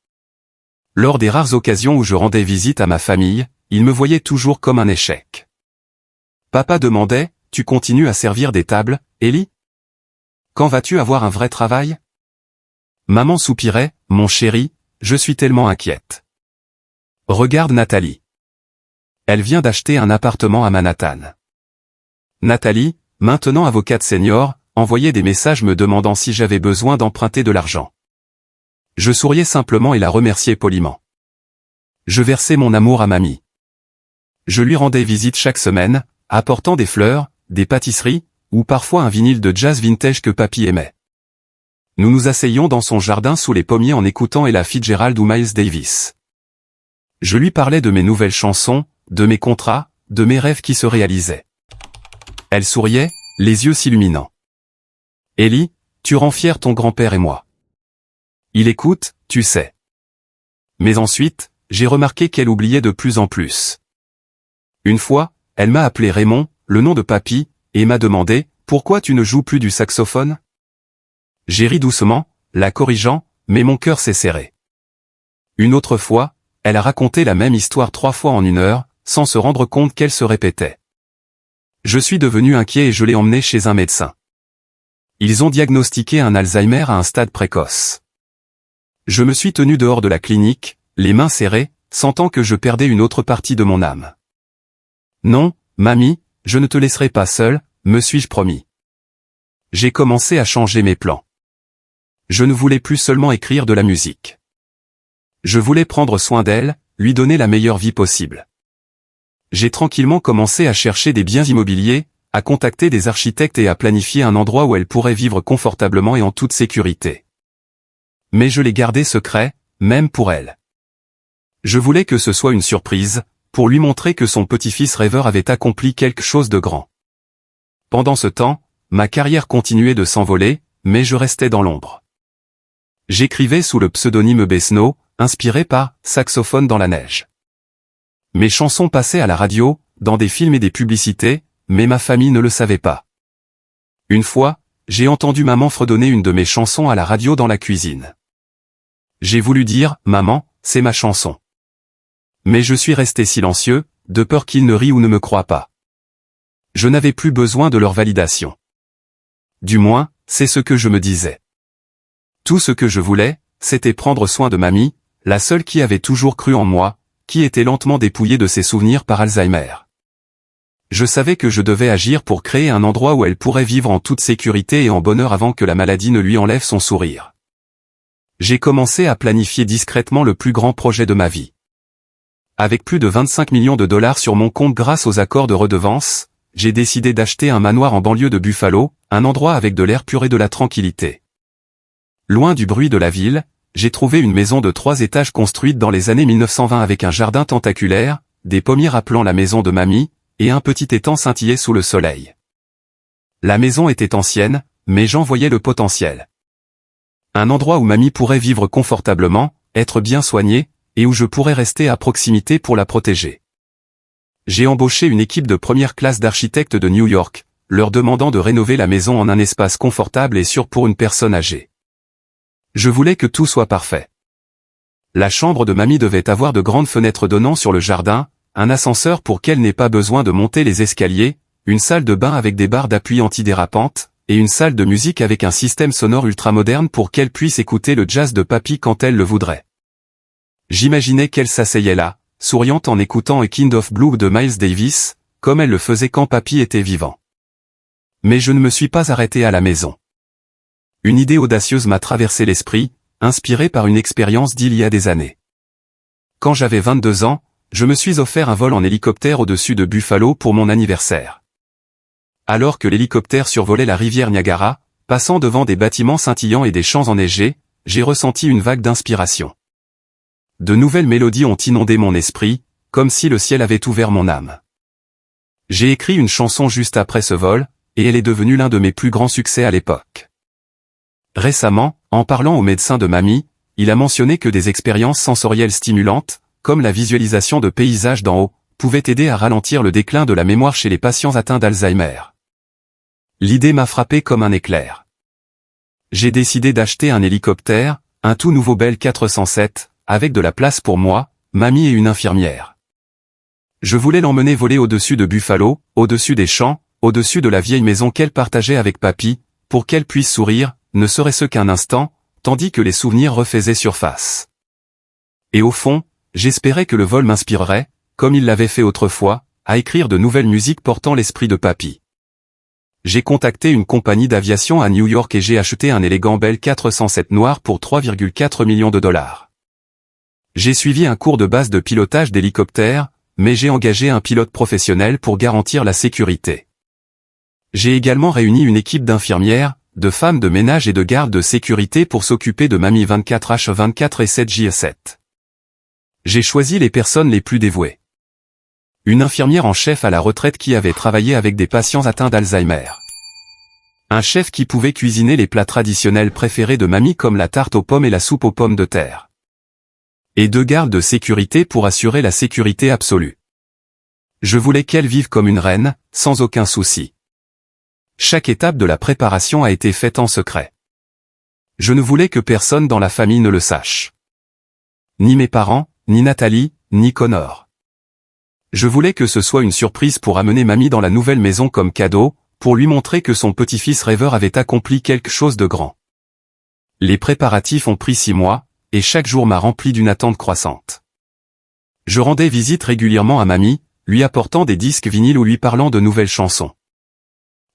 Lors des rares occasions où je rendais visite à ma famille, ils me voyaient toujours comme un échec. Papa demandait, « Tu continues à servir des tables, Ellie? Quand vas-tu avoir un vrai travail ?» Maman soupirait, « Mon chéri, je suis tellement inquiète. Regarde Nathalie. Elle vient d'acheter un appartement à Manhattan. » Nathalie, maintenant avocate senior, envoyait des messages me demandant si j'avais besoin d'emprunter de l'argent. Je souriais simplement et la remerciais poliment. Je versais mon amour à mamie. Je lui rendais visite chaque semaine, apportant des fleurs, des pâtisseries, ou parfois un vinyle de jazz vintage que papy aimait. Nous nous asseyions dans son jardin sous les pommiers en écoutant Ella Fitzgerald ou Miles Davis. Je lui parlais de mes nouvelles chansons, de mes contrats, de mes rêves qui se réalisaient. Elle souriait, les yeux s'illuminant. Ellie, tu rends fier ton grand-père et moi. Il écoute, tu sais. Mais ensuite, j'ai remarqué qu'elle oubliait de plus en plus. Une fois, elle m'a appelé Raymond, le nom de papy, et m'a demandé « Pourquoi tu ne joues plus du saxophone ?» J'ai ri doucement, la corrigeant, mais mon cœur s'est serré. Une autre fois, elle a raconté la même histoire 3 fois en 1 heure, sans se rendre compte qu'elle se répétait. Je suis devenu inquiet et je l'ai emmenée chez un médecin. Ils ont diagnostiqué un Alzheimer à un stade précoce. Je me suis tenu dehors de la clinique, les mains serrées, sentant que je perdais une autre partie de mon âme. Non, mamie, je ne te laisserai pas seule, me suis-je promis. J'ai commencé à changer mes plans. Je ne voulais plus seulement écrire de la musique. Je voulais prendre soin d'elle, lui donner la meilleure vie possible. J'ai tranquillement commencé à chercher des biens immobiliers, à contacter des architectes et à planifier un endroit où elle pourrait vivre confortablement et en toute sécurité. Mais je l'ai gardé secret, même pour elle. Je voulais que ce soit une surprise, pour lui montrer que son petit-fils rêveur avait accompli quelque chose de grand. Pendant ce temps, ma carrière continuait de s'envoler, mais je restais dans l'ombre. J'écrivais sous le pseudonyme Besno, inspiré par « Saxophone dans la neige ». Mes chansons passaient à la radio, dans des films et des publicités, mais ma famille ne le savait pas. Une fois, j'ai entendu maman fredonner une de mes chansons à la radio dans la cuisine. J'ai voulu dire « Maman, c'est ma chanson ». Mais je suis resté silencieux, de peur qu'ils ne rient ou ne me croient pas. Je n'avais plus besoin de leur validation. Du moins, c'est ce que je me disais. Tout ce que je voulais, c'était prendre soin de mamie, la seule qui avait toujours cru en moi, qui était lentement dépouillée de ses souvenirs par Alzheimer. Je savais que je devais agir pour créer un endroit où elle pourrait vivre en toute sécurité et en bonheur avant que la maladie ne lui enlève son sourire. J'ai commencé à planifier discrètement le plus grand projet de ma vie. Avec plus de 25 millions de dollars sur mon compte grâce aux accords de redevance, j'ai décidé d'acheter un manoir en banlieue de Buffalo, un endroit avec de l'air pur et de la tranquillité. Loin du bruit de la ville, j'ai trouvé une maison de 3 étages construite dans les années 1920 avec un jardin tentaculaire, des pommiers rappelant la maison de mamie, et un petit étang scintillait sous le soleil. La maison était ancienne, mais j'en voyais le potentiel. Un endroit où mamie pourrait vivre confortablement, être bien soignée, et où je pourrais rester à proximité pour la protéger. J'ai embauché une équipe de première classe d'architectes de New York, leur demandant de rénover la maison en un espace confortable et sûr pour une personne âgée. Je voulais que tout soit parfait. La chambre de mamie devait avoir de grandes fenêtres donnant sur le jardin, un ascenseur pour qu'elle n'ait pas besoin de monter les escaliers, une salle de bain avec des barres d'appui antidérapantes, et une salle de musique avec un système sonore ultramoderne pour qu'elle puisse écouter le jazz de papy quand elle le voudrait. J'imaginais qu'elle s'asseyait là, souriante en écoutant A Kind of Blue de Miles Davis, comme elle le faisait quand papy était vivant. Mais je ne me suis pas arrêté à la maison. Une idée audacieuse m'a traversé l'esprit, inspirée par une expérience d'il y a des années. Quand j'avais 22 ans, je me suis offert un vol en hélicoptère au-dessus de Buffalo pour mon anniversaire. Alors que l'hélicoptère survolait la rivière Niagara, passant devant des bâtiments scintillants et des champs enneigés, j'ai ressenti une vague d'inspiration. De nouvelles mélodies ont inondé mon esprit, comme si le ciel avait ouvert mon âme. J'ai écrit une chanson juste après ce vol, et elle est devenue l'un de mes plus grands succès à l'époque. Récemment, en parlant au médecin de mamie, il a mentionné que des expériences sensorielles stimulantes, comme la visualisation de paysages d'en haut, pouvaient aider à ralentir le déclin de la mémoire chez les patients atteints d'Alzheimer. L'idée m'a frappé comme un éclair. J'ai décidé d'acheter un hélicoptère, un tout nouveau Bell 407, avec de la place pour moi, mamie et une infirmière. Je voulais l'emmener voler au-dessus de Buffalo, au-dessus des champs, au-dessus de la vieille maison qu'elle partageait avec papy, pour qu'elle puisse sourire, ne serait-ce qu'un instant, tandis que les souvenirs refaisaient surface. Et au fond, j'espérais que le vol m'inspirerait, comme il l'avait fait autrefois, à écrire de nouvelles musiques portant l'esprit de papy. J'ai contacté une compagnie d'aviation à New York et j'ai acheté un élégant Bell 407 noir pour 3,4 millions de dollars. J'ai suivi un cours de base de pilotage d'hélicoptère, mais j'ai engagé un pilote professionnel pour garantir la sécurité. J'ai également réuni une équipe d'infirmières, de femmes de ménage et de gardes de sécurité pour s'occuper de mamie 24H24 et 7J7. J'ai choisi les personnes les plus dévouées. Une infirmière en chef à la retraite qui avait travaillé avec des patients atteints d'Alzheimer. Un chef qui pouvait cuisiner les plats traditionnels préférés de mamie comme la tarte aux pommes et la soupe aux pommes de terre. Et 2 gardes de sécurité pour assurer la sécurité absolue. Je voulais qu'elle vive comme une reine, sans aucun souci. Chaque étape de la préparation a été faite en secret. Je ne voulais que personne dans la famille ne le sache. Ni mes parents, ni Nathalie, ni Connor. Je voulais que ce soit une surprise pour amener mamie dans la nouvelle maison comme cadeau, pour lui montrer que son petit-fils rêveur avait accompli quelque chose de grand. Les préparatifs ont pris 6 mois, et chaque jour m'a rempli d'une attente croissante. Je rendais visite régulièrement à mamie, lui apportant des disques vinyles ou lui parlant de nouvelles chansons.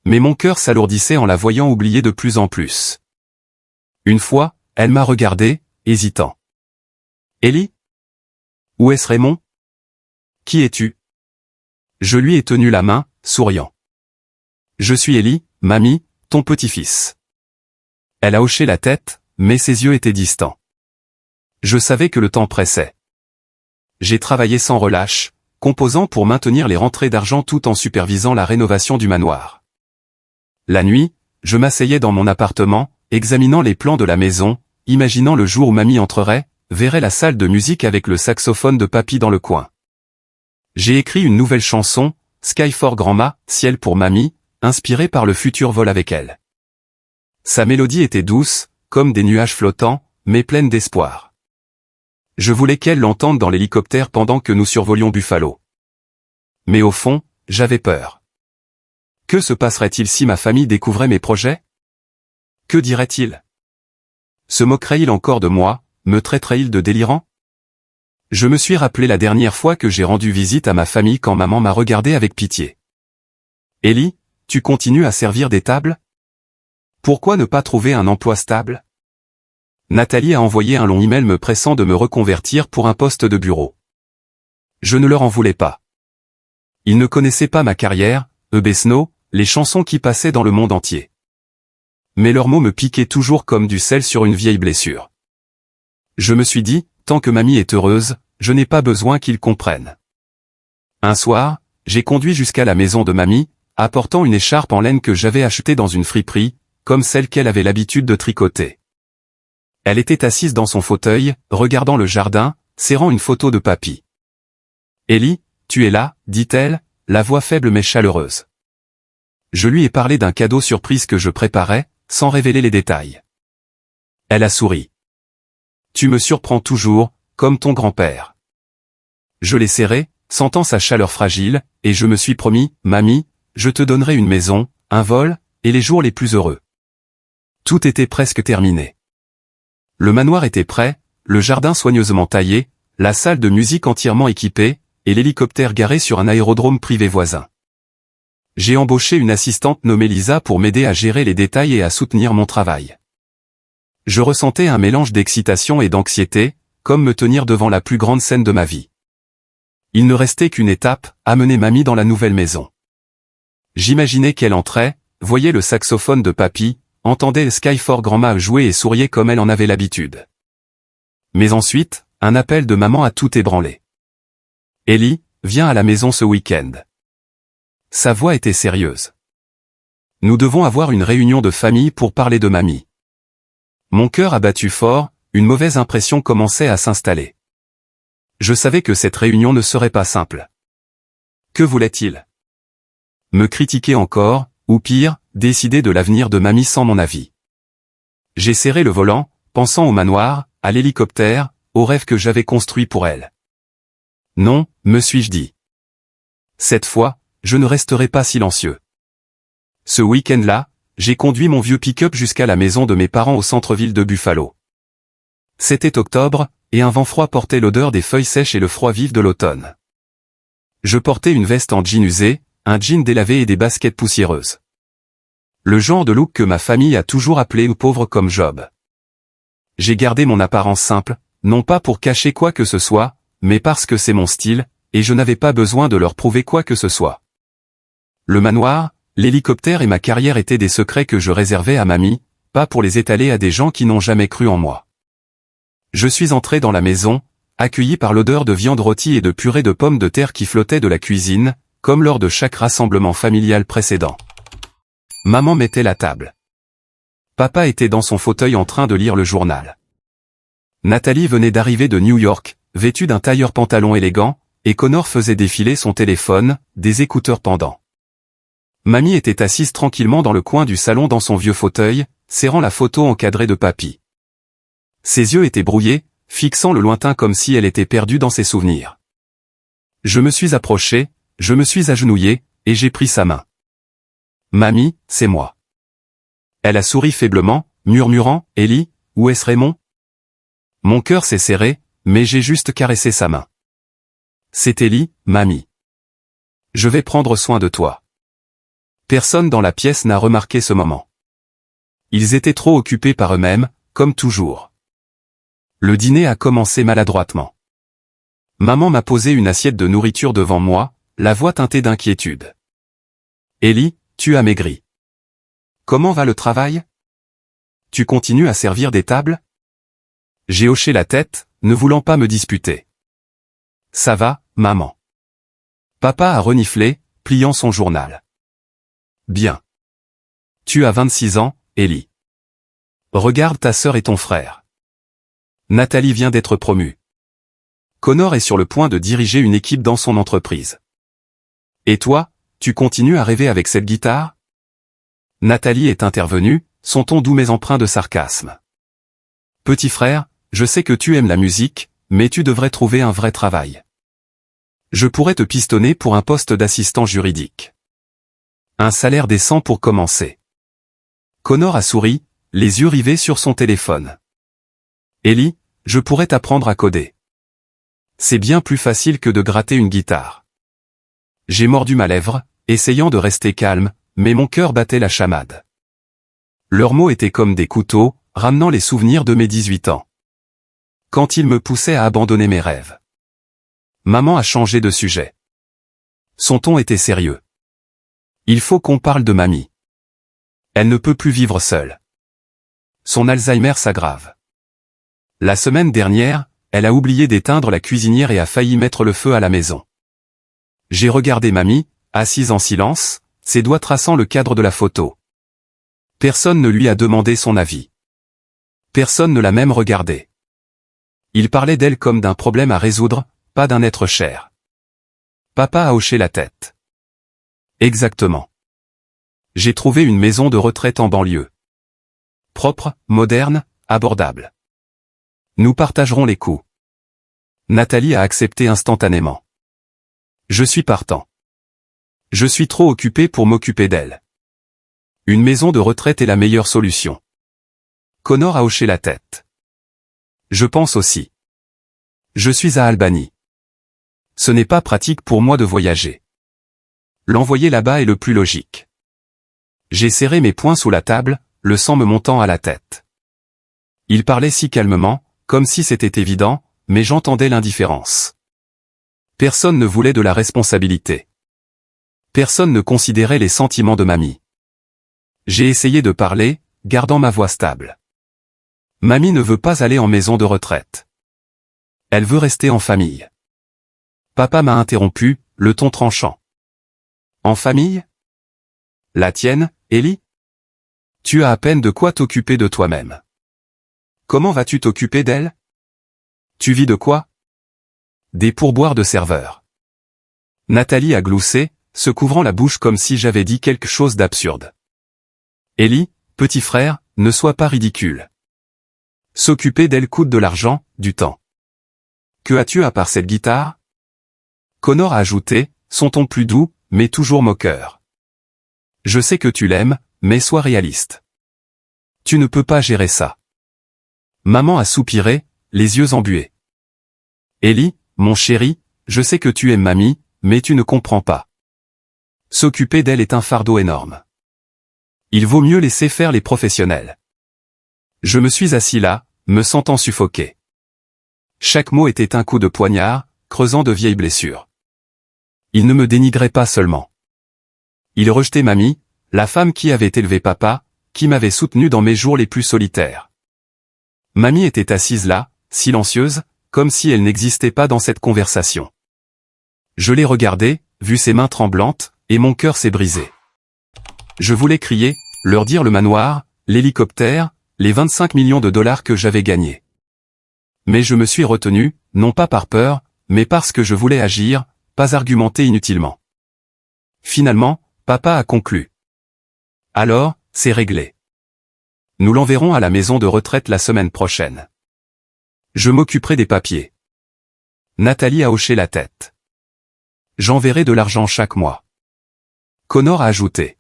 Mais mon cœur s'alourdissait en la voyant oublier de plus en plus. Une fois, elle m'a regardé, hésitant. « Ellie ? Où est-ce Raymond ? Qui es-tu » Je lui ai tenu la main, souriant. « Je suis Ellie, mamie, ton petit-fils. » Elle a hoché la tête, mais ses yeux étaient distants. Je savais que le temps pressait. J'ai travaillé sans relâche, composant pour maintenir les rentrées d'argent tout en supervisant la rénovation du manoir. La nuit, je m'asseyais dans mon appartement, examinant les plans de la maison, imaginant le jour où mamie entrerait, verrait la salle de musique avec le saxophone de papy dans le coin. J'ai écrit une nouvelle chanson, Sky for Grandma, Ciel pour mamie, inspirée par le futur vol avec elle. Sa mélodie était douce, comme des nuages flottants, mais pleine d'espoir. Je voulais qu'elle l'entende dans l'hélicoptère pendant que nous survolions Buffalo. Mais au fond, j'avais peur. Que se passerait-il si ma famille découvrait mes projets ? Que dirait-il ? Se moquerait-il encore de moi, me traiterait-il de délirant ? Je me suis rappelé la dernière fois que j'ai rendu visite à ma famille quand maman m'a regardé avec pitié. « Ellie, tu continues à servir des tables ? Pourquoi ne pas trouver un emploi stable ? » Nathalie a envoyé un long email me pressant de me reconvertir pour un poste de bureau. Je ne leur en voulais pas. Ils ne connaissaient pas ma carrière, Snow, les chansons qui passaient dans le monde entier. Mais leurs mots me piquaient toujours comme du sel sur une vieille blessure. Je me suis dit, tant que mamie est heureuse, je n'ai pas besoin qu'ils comprennent. Un soir, j'ai conduit jusqu'à la maison de mamie, apportant une écharpe en laine que j'avais achetée dans une friperie, comme celle qu'elle avait l'habitude de tricoter. Elle était assise dans son fauteuil, regardant le jardin, serrant une photo de papy. « Ellie, tu es là » dit-elle, la voix faible mais chaleureuse. Je lui ai parlé d'un cadeau surprise que je préparais, sans révéler les détails. Elle a souri. « Tu me surprends toujours, comme ton grand-père. » Je l'ai serré, sentant sa chaleur fragile, et je me suis promis, « Mamie, je te donnerai une maison, un vol, et les jours les plus heureux. » Tout était presque terminé. Le manoir était prêt, le jardin soigneusement taillé, la salle de musique entièrement équipée, et l'hélicoptère garé sur un aérodrome privé voisin. J'ai embauché une assistante nommée Lisa pour m'aider à gérer les détails et à soutenir mon travail. Je ressentais un mélange d'excitation et d'anxiété, comme me tenir devant la plus grande scène de ma vie. Il ne restait qu'une étape, amener mamie dans la nouvelle maison. J'imaginais qu'elle entrait, voyait le saxophone de papy, entendait Sky for Grandma jouer et souriait comme elle en avait l'habitude. Mais ensuite, un appel de maman a tout ébranlé. « Ellie, viens à la maison ce week-end. » Sa voix était sérieuse. « Nous devons avoir une réunion de famille pour parler de mamie. » Mon cœur a battu fort, une mauvaise impression commençait à s'installer. Je savais que cette réunion ne serait pas simple. Que voulait-il ? Me critiquer encore, ou pire, décider de l'avenir de mamie sans mon avis. J'ai serré le volant, pensant au manoir, à l'hélicoptère, au rêve que j'avais construit pour elle. Non, me suis-je dit. Cette fois, je ne resterai pas silencieux. Ce week-end-là, j'ai conduit mon vieux pick-up jusqu'à la maison de mes parents au centre-ville de Buffalo. C'était octobre, et un vent froid portait l'odeur des feuilles sèches et le froid vif de l'automne. Je portais une veste en jean usé, un jean délavé et des baskets poussiéreuses. Le genre de look que ma famille a toujours appelé pauvre comme Job. J'ai gardé mon apparence simple, non pas pour cacher quoi que ce soit, mais parce que c'est mon style, et je n'avais pas besoin de leur prouver quoi que ce soit. Le manoir, l'hélicoptère et ma carrière étaient des secrets que je réservais à mamie, pas pour les étaler à des gens qui n'ont jamais cru en moi. Je suis entré dans la maison, accueillis par l'odeur de viande rôtie et de purée de pommes de terre qui flottait de la cuisine, comme lors de chaque rassemblement familial précédent. Maman mettait la table. Papa était dans son fauteuil en train de lire le journal. Nathalie venait d'arriver de New York, vêtue d'un tailleur pantalon élégant, et Connor faisait défiler son téléphone, des écouteurs pendants. Mamie était assise tranquillement dans le coin du salon dans son vieux fauteuil, serrant la photo encadrée de papy. Ses yeux étaient brouillés, fixant le lointain comme si elle était perdue dans ses souvenirs. Je me suis approché, je me suis agenouillé, et j'ai pris sa main. Mamie, c'est moi. Elle a souri faiblement, murmurant, Ellie, où est-ce Raymond? Mon cœur s'est serré, mais j'ai juste caressé sa main. C'est Ellie, mamie. Je vais prendre soin de toi. Personne dans la pièce n'a remarqué ce moment. Ils étaient trop occupés par eux-mêmes, comme toujours. Le dîner a commencé maladroitement. Maman m'a posé une assiette de nourriture devant moi, la voix teintée d'inquiétude. Ellie, tu as maigri. Comment va le travail? Tu continues à servir des tables? J'ai hoché la tête, ne voulant pas me disputer. Ça va, maman. Papa a reniflé, pliant son journal. Bien. Tu as 26 ans, Ellie. Regarde ta sœur et ton frère. Nathalie vient d'être promue. Connor est sur le point de diriger une équipe dans son entreprise. Et toi, tu continues à rêver avec cette guitare? Nathalie est intervenue, son ton doux mais empreint de sarcasme. Petit frère, je sais que tu aimes la musique, mais tu devrais trouver un vrai travail. Je pourrais te pistonner pour un poste d'assistant juridique. Un salaire décent pour commencer. Connor a souri, les yeux rivés sur son téléphone. Ellie, je pourrais t'apprendre à coder. C'est bien plus facile que de gratter une guitare. J'ai mordu ma lèvre, essayant de rester calme, mais mon cœur battait la chamade. Leurs mots étaient comme des couteaux, ramenant les souvenirs de mes 18 ans. Quand ils me poussaient à abandonner mes rêves. Maman a changé de sujet. Son ton était sérieux. Il faut qu'on parle de mamie. Elle ne peut plus vivre seule. Son Alzheimer s'aggrave. La semaine dernière, elle a oublié d'éteindre la cuisinière et a failli mettre le feu à la maison. J'ai regardé mamie, assise en silence, ses doigts traçant le cadre de la photo. Personne ne lui a demandé son avis. Personne ne l'a même regardée. Il parlait d'elle comme d'un problème à résoudre, pas d'un être cher. Papa a hoché la tête. Exactement. J'ai trouvé une maison de retraite en banlieue. Propre, moderne, abordable. Nous partagerons les coûts. Nathalie a accepté instantanément. Je suis partant. Je suis trop occupé pour m'occuper d'elle. Une maison de retraite est la meilleure solution. Connor a hoché la tête. Je pense aussi. Je suis à Albany. Ce n'est pas pratique pour moi de voyager. L'envoyer là-bas est le plus logique. J'ai serré mes poings sous la table, le sang me montant à la tête. Il parlait si calmement, comme si c'était évident, mais j'entendais l'indifférence. Personne ne voulait de la responsabilité. Personne ne considérait les sentiments de mamie. J'ai essayé de parler, gardant ma voix stable. Mamie ne veut pas aller en maison de retraite. Elle veut rester en famille. Papa m'a interrompu, le ton tranchant. En famille? La tienne, Ellie? Tu as à peine de quoi t'occuper de toi-même. Comment vas-tu t'occuper d'elle? Tu vis de quoi? Des pourboires de serveur. Nathalie a gloussé, se couvrant la bouche comme si j'avais dit quelque chose d'absurde. Ellie, petit frère, ne sois pas ridicule. S'occuper d'elle coûte de l'argent, du temps. Que as-tu à part cette guitare? Connor a ajouté, son ton plus doux, mais toujours moqueur. Je sais que tu l'aimes, mais sois réaliste. Tu ne peux pas gérer ça. Maman a soupiré, les yeux embués. Ellie, mon chéri, je sais que tu aimes mamie, mais tu ne comprends pas. S'occuper d'elle est un fardeau énorme. Il vaut mieux laisser faire les professionnels. Je me suis assis là, me sentant suffoqué. Chaque mot était un coup de poignard, creusant de vieilles blessures. Il ne me dénigrait pas seulement. Il rejetait mamie, la femme qui avait élevé papa, qui m'avait soutenu dans mes jours les plus solitaires. Mamie était assise là, silencieuse, comme si elle n'existait pas dans cette conversation. Je l'ai regardé, vu ses mains tremblantes, et mon cœur s'est brisé. Je voulais crier, leur dire le manoir, l'hélicoptère, les 25 millions de dollars que j'avais gagnés. Mais je me suis retenu, non pas par peur, mais parce que je voulais agir, pas argumenter inutilement. Finalement, papa a conclu. Alors, c'est réglé. Nous l'enverrons à la maison de retraite la semaine prochaine. Je m'occuperai des papiers. Nathalie a hoché la tête. J'enverrai de l'argent chaque mois. Connor a ajouté.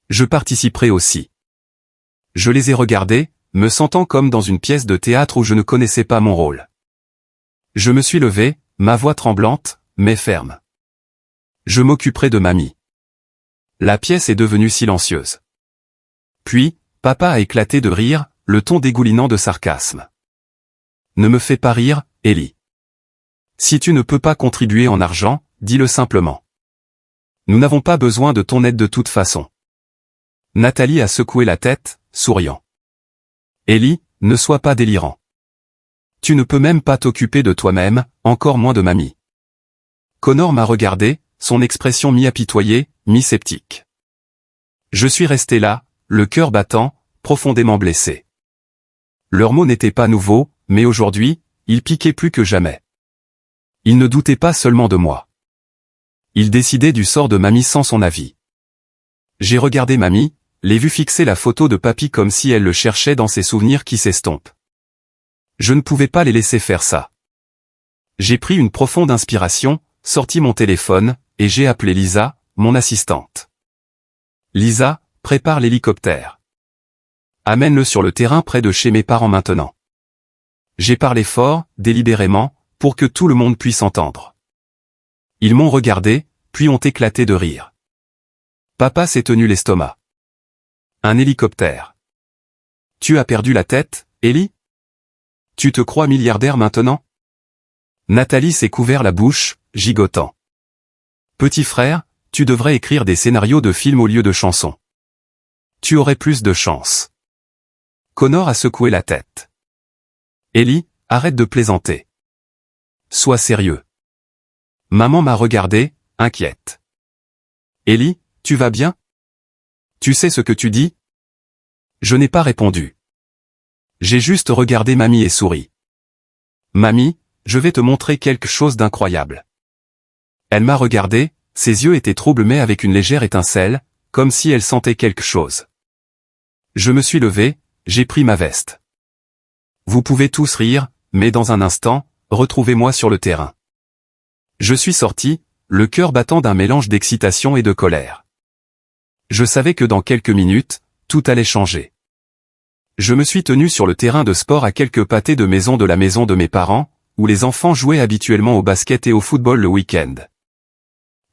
Je participerai aussi. Je les ai regardés, me sentant comme dans une pièce de théâtre où je ne connaissais pas mon rôle. Je me suis levé, ma voix tremblante, mais ferme. Je m'occuperai de mamie. La pièce est devenue silencieuse. Puis, papa a éclaté de rire, le ton dégoulinant de sarcasme. Ne me fais pas rire, Ellie. Si tu ne peux pas contribuer en argent, dis-le simplement. Nous n'avons pas besoin de ton aide de toute façon. Nathalie a secoué la tête, souriant. Ellie, ne sois pas délirant. Tu ne peux même pas t'occuper de toi-même, encore moins de mamie. Connor m'a regardé, son expression mi-apitoyée, mi-sceptique. Je suis resté là, le cœur battant, profondément blessé. Leurs mots n'étaient pas nouveaux, mais aujourd'hui, ils piquaient plus que jamais. Ils ne doutaient pas seulement de moi. Ils décidaient du sort de mamie sans son avis. J'ai regardé mamie, l'ai vue fixer la photo de papy comme si elle le cherchait dans ses souvenirs qui s'estompent. Je ne pouvais pas les laisser faire ça. J'ai pris une profonde inspiration, sorti mon téléphone, et j'ai appelé Lisa, mon assistante. Lisa, prépare l'hélicoptère. Amène-le sur le terrain près de chez mes parents maintenant. J'ai parlé fort, délibérément, pour que tout le monde puisse entendre. Ils m'ont regardé, puis ont éclaté de rire. Papa s'est tenu l'estomac. Un hélicoptère. Tu as perdu la tête, Ellie? Tu te crois milliardaire maintenant? Nathalie s'est couvert la bouche, gigotant. Petit frère, tu devrais écrire des scénarios de films au lieu de chansons. Tu aurais plus de chance. Connor a secoué la tête. Ellie, arrête de plaisanter. Sois sérieux. Maman m'a regardé, inquiète. Ellie, tu vas bien? Tu sais ce que tu dis? Je n'ai pas répondu. J'ai juste regardé mamie et souri. Mamie, je vais te montrer quelque chose d'incroyable. Elle m'a regardé, ses yeux étaient troubles mais avec une légère étincelle, comme si elle sentait quelque chose. Je me suis levé, j'ai pris ma veste. Vous pouvez tous rire, mais dans un instant, retrouvez-moi sur le terrain. Je suis sorti, le cœur battant d'un mélange d'excitation et de colère. Je savais que dans quelques minutes, tout allait changer. Je me suis tenu sur le terrain de sport à quelques pâtés de maison de la maison de mes parents, où les enfants jouaient habituellement au basket et au football le week-end.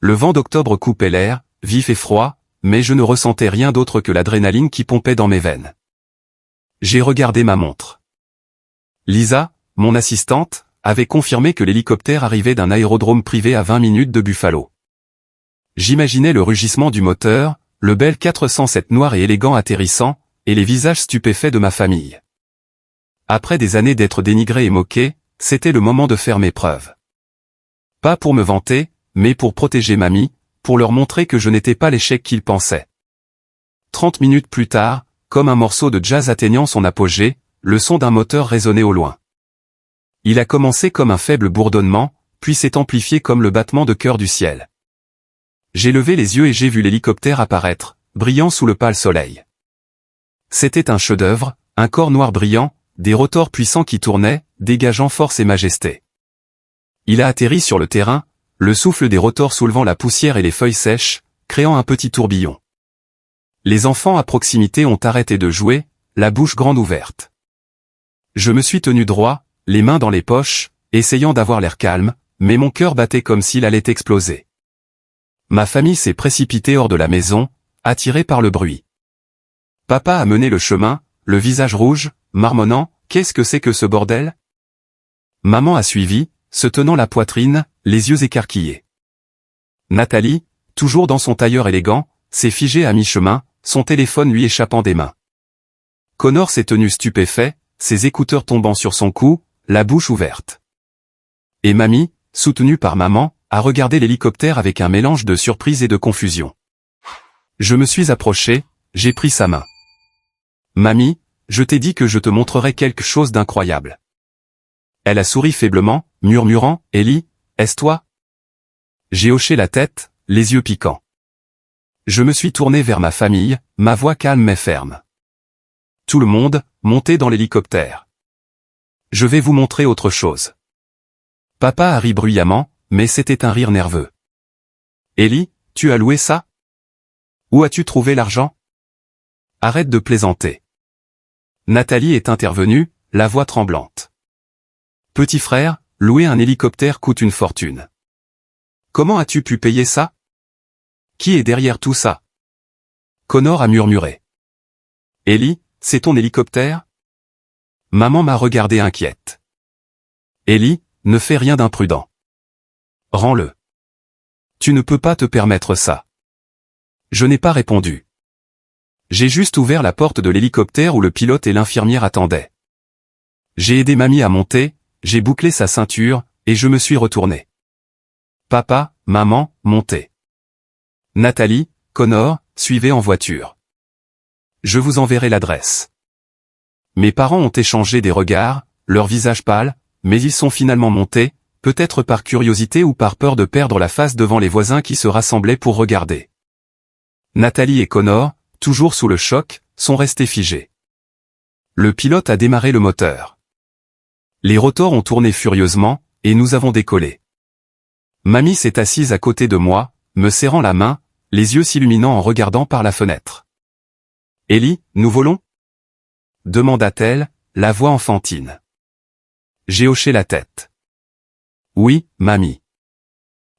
Le vent d'octobre coupait l'air, vif et froid, mais je ne ressentais rien d'autre que l'adrénaline qui pompait dans mes veines. J'ai regardé ma montre. Lisa, mon assistante, avait confirmé que l'hélicoptère arrivait d'un aérodrome privé à 20 minutes de Buffalo. J'imaginais le rugissement du moteur, le Bell 407 noir et élégant atterrissant, et les visages stupéfaits de ma famille. Après des années d'être dénigré et moqué, c'était le moment de faire mes preuves. Pas pour me vanter, mais pour protéger mamie, pour leur montrer que je n'étais pas l'échec qu'ils pensaient. 30 minutes plus tard, comme un morceau de jazz atteignant son apogée, le son d'un moteur résonnait au loin. Il a commencé comme un faible bourdonnement, puis s'est amplifié comme le battement de cœur du ciel. J'ai levé les yeux et j'ai vu l'hélicoptère apparaître, brillant sous le pâle soleil. C'était un chef-d'œuvre, un corps noir brillant, des rotors puissants qui tournaient, dégageant force et majesté. Il a atterri sur le terrain, le souffle des rotors soulevant la poussière et les feuilles sèches, créant un petit tourbillon. Les enfants à proximité ont arrêté de jouer, la bouche grande ouverte. Je me suis tenu droit, les mains dans les poches, essayant d'avoir l'air calme, mais mon cœur battait comme s'il allait exploser. Ma famille s'est précipitée hors de la maison, attirée par le bruit. Papa a mené le chemin, le visage rouge, marmonnant, « Qu'est-ce que c'est que ce bordel ?» Maman a suivi, se tenant la poitrine, les yeux écarquillés. Nathalie, toujours dans son tailleur élégant, s'est figée à mi-chemin, son téléphone lui échappant des mains. Connor s'est tenu stupéfait, ses écouteurs tombant sur son cou, la bouche ouverte. Et mamie, soutenue par maman, a regardé l'hélicoptère avec un mélange de surprise et de confusion. Je me suis approché, j'ai pris sa main. Mamie, je t'ai dit que je te montrerais quelque chose d'incroyable. Elle a souri faiblement, murmurant, Ellie, est-ce toi? J'ai hoché la tête, les yeux piquants. Je me suis tourné vers ma famille, ma voix calme mais ferme. Tout le monde, montez dans l'hélicoptère. Je vais vous montrer autre chose. Papa a ri bruyamment, mais c'était un rire nerveux. Ellie, tu as loué ça? Où as-tu trouvé l'argent? Arrête de plaisanter. Nathalie est intervenue, la voix tremblante. Petit frère, louer un hélicoptère coûte une fortune. Comment as-tu pu payer ça? Qui est derrière tout ça? Connor a murmuré. Ellie, c'est ton hélicoptère? Maman m'a regardé inquiète. Ellie, ne fais rien d'imprudent. Rends-le. Tu ne peux pas te permettre ça. Je n'ai pas répondu. J'ai juste ouvert la porte de l'hélicoptère où le pilote et l'infirmière attendaient. J'ai aidé mamie à monter, j'ai bouclé sa ceinture, et je me suis retourné. Papa, maman, montez. Nathalie, Connor, suivez en voiture. Je vous enverrai l'adresse. Mes parents ont échangé des regards, leurs visages pâles, mais ils sont finalement montés, peut-être par curiosité ou par peur de perdre la face devant les voisins qui se rassemblaient pour regarder. Nathalie et Connor, toujours sous le choc, sont restés figés. Le pilote a démarré le moteur. Les rotors ont tourné furieusement, et nous avons décollé. Mamie s'est assise à côté de moi, me serrant la main, les yeux s'illuminant en regardant par la fenêtre. « Ellie, nous volons ?» demanda-t-elle, la voix enfantine. J'ai hoché la tête. « Oui, mamie.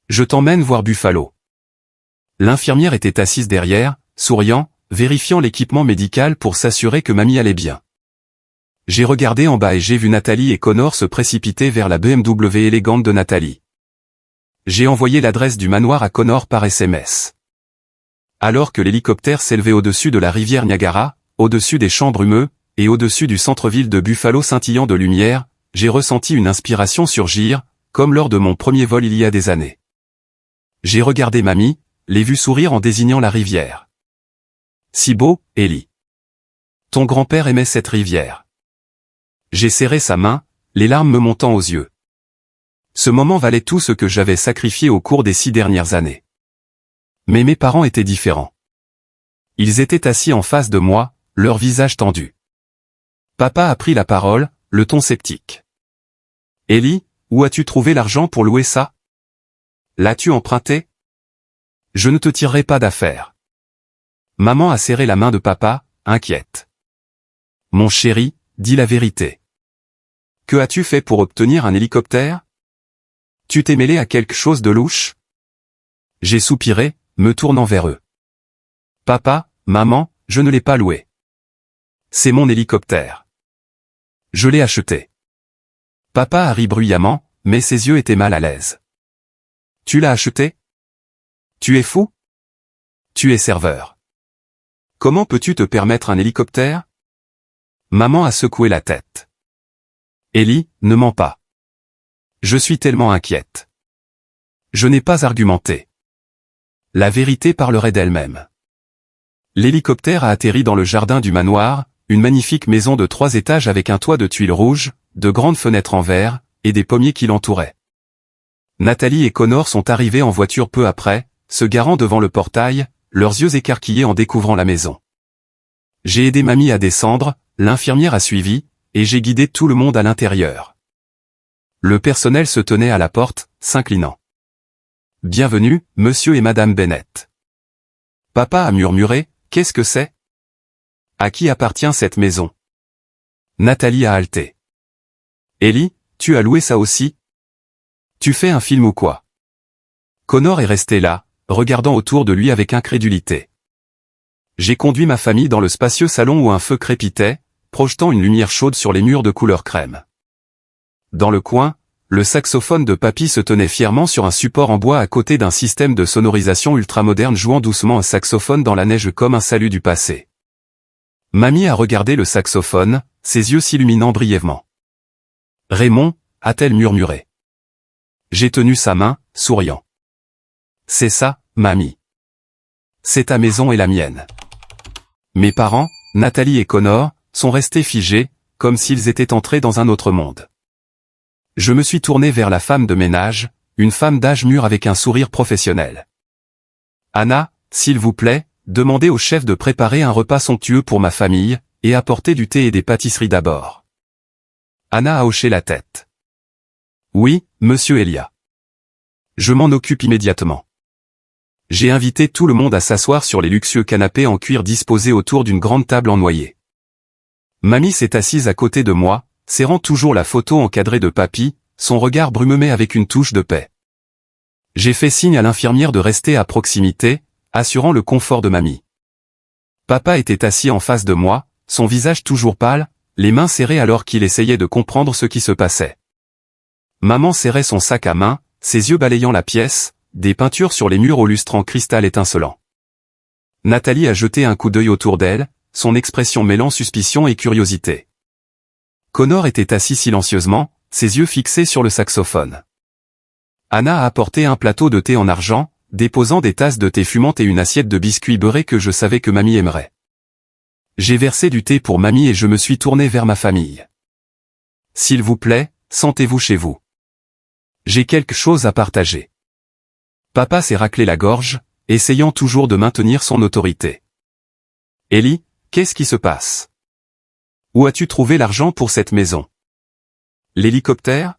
Je t'emmène voir Buffalo. » L'infirmière était assise derrière, souriant, vérifiant l'équipement médical pour s'assurer que mamie allait bien. J'ai regardé en bas et j'ai vu Nathalie et Connor se précipiter vers la BMW élégante de Nathalie. J'ai envoyé l'adresse du manoir à Connor par SMS. Alors que l'hélicoptère s'élevait au-dessus de la rivière Niagara, au-dessus des champs brumeux, et au-dessus du centre-ville de Buffalo scintillant de lumière, j'ai ressenti une inspiration surgir, comme lors de mon premier vol il y a des années. J'ai regardé mamie, l'ai vue sourire en désignant la rivière. Si beau, Ellie. Ton grand-père aimait cette rivière. J'ai serré sa main, les larmes me montant aux yeux. Ce moment valait tout ce que j'avais sacrifié au cours des 6 dernières années. Mais mes parents étaient différents. Ils étaient assis en face de moi, leurs visages tendus. Papa a pris la parole, le ton sceptique. Ellie, où as-tu trouvé l'argent pour louer ça? L'as-tu emprunté? Je ne te tirerai pas d'affaire. Maman a serré la main de papa, inquiète. Mon chéri, dis la vérité. Que as-tu fait pour obtenir un hélicoptère? Tu t'es mêlé à quelque chose de louche? J'ai soupiré, me tournant vers eux. Papa, maman, je ne l'ai pas loué. C'est mon hélicoptère. Je l'ai acheté. Papa a ri bruyamment, mais ses yeux étaient mal à l'aise. Tu l'as acheté? Tu es fou? Tu es serveur. Comment peux-tu te permettre un hélicoptère? Maman a secoué la tête. Ellie, ne mens pas. Je suis tellement inquiète. Je n'ai pas argumenté. La vérité parlerait d'elle-même. L'hélicoptère a atterri dans le jardin du manoir, une magnifique maison de 3 étages avec un toit de tuiles rouges, de grandes fenêtres en verre, et des pommiers qui l'entouraient. Nathalie et Connor sont arrivés en voiture peu après, se garant devant le portail, leurs yeux écarquillés en découvrant la maison. J'ai aidé mamie à descendre, l'infirmière a suivi, et j'ai guidé tout le monde à l'intérieur. Le personnel se tenait à la porte, s'inclinant. « Bienvenue, monsieur et madame Bennett. » Papa a murmuré, « Qu'est-ce que c'est? À qui appartient cette maison? » Nathalie a haleté. « Ellie, tu as loué ça aussi? Tu fais un film ou quoi? » Connor est resté là, regardant autour de lui avec incrédulité. J'ai conduit ma famille dans le spacieux salon où un feu crépitait, projetant une lumière chaude sur les murs de couleur crème. Dans le coin, le saxophone de papy se tenait fièrement sur un support en bois à côté d'un système de sonorisation ultramoderne jouant doucement un saxophone dans la neige comme un salut du passé. Mamie a regardé le saxophone, ses yeux s'illuminant brièvement. Raymond, a-t-elle murmuré. J'ai tenu sa main, souriant. C'est ça, mamie. C'est ta maison et la mienne. Mes parents, Nathalie et Connor, sont restés figés, comme s'ils étaient entrés dans un autre monde. Je me suis tourné vers la femme de ménage, une femme d'âge mûr avec un sourire professionnel. Anna, s'il vous plaît, demandez au chef de préparer un repas somptueux pour ma famille, et apportez du thé et des pâtisseries d'abord. Anna a hoché la tête. Oui, monsieur Elia. Je m'en occupe immédiatement. J'ai invité tout le monde à s'asseoir sur les luxueux canapés en cuir disposés autour d'une grande table en noyer. Mamie s'est assise à côté de moi, serrant toujours la photo encadrée de papy, son regard brumeux avec une touche de paix. J'ai fait signe à l'infirmière de rester à proximité, assurant le confort de mamie. Papa était assis en face de moi, son visage toujours pâle, les mains serrées alors qu'il essayait de comprendre ce qui se passait. Maman serrait son sac à main, ses yeux balayant la pièce, des peintures sur les murs au lustre en cristal étincelant. Nathalie a jeté un coup d'œil autour d'elle, son expression mêlant suspicion et curiosité. Connor était assis silencieusement, ses yeux fixés sur le saxophone. Anna a apporté un plateau de thé en argent, déposant des tasses de thé fumante et une assiette de biscuits beurrés que je savais que mamie aimerait. J'ai versé du thé pour mamie et je me suis tourné vers ma famille. S'il vous plaît, sentez-vous chez vous. J'ai quelque chose à partager. Papa s'est raclé la gorge, essayant toujours de maintenir son autorité. Ellie, qu'est-ce qui se passe? Où as-tu trouvé l'argent pour cette maison? L'hélicoptère?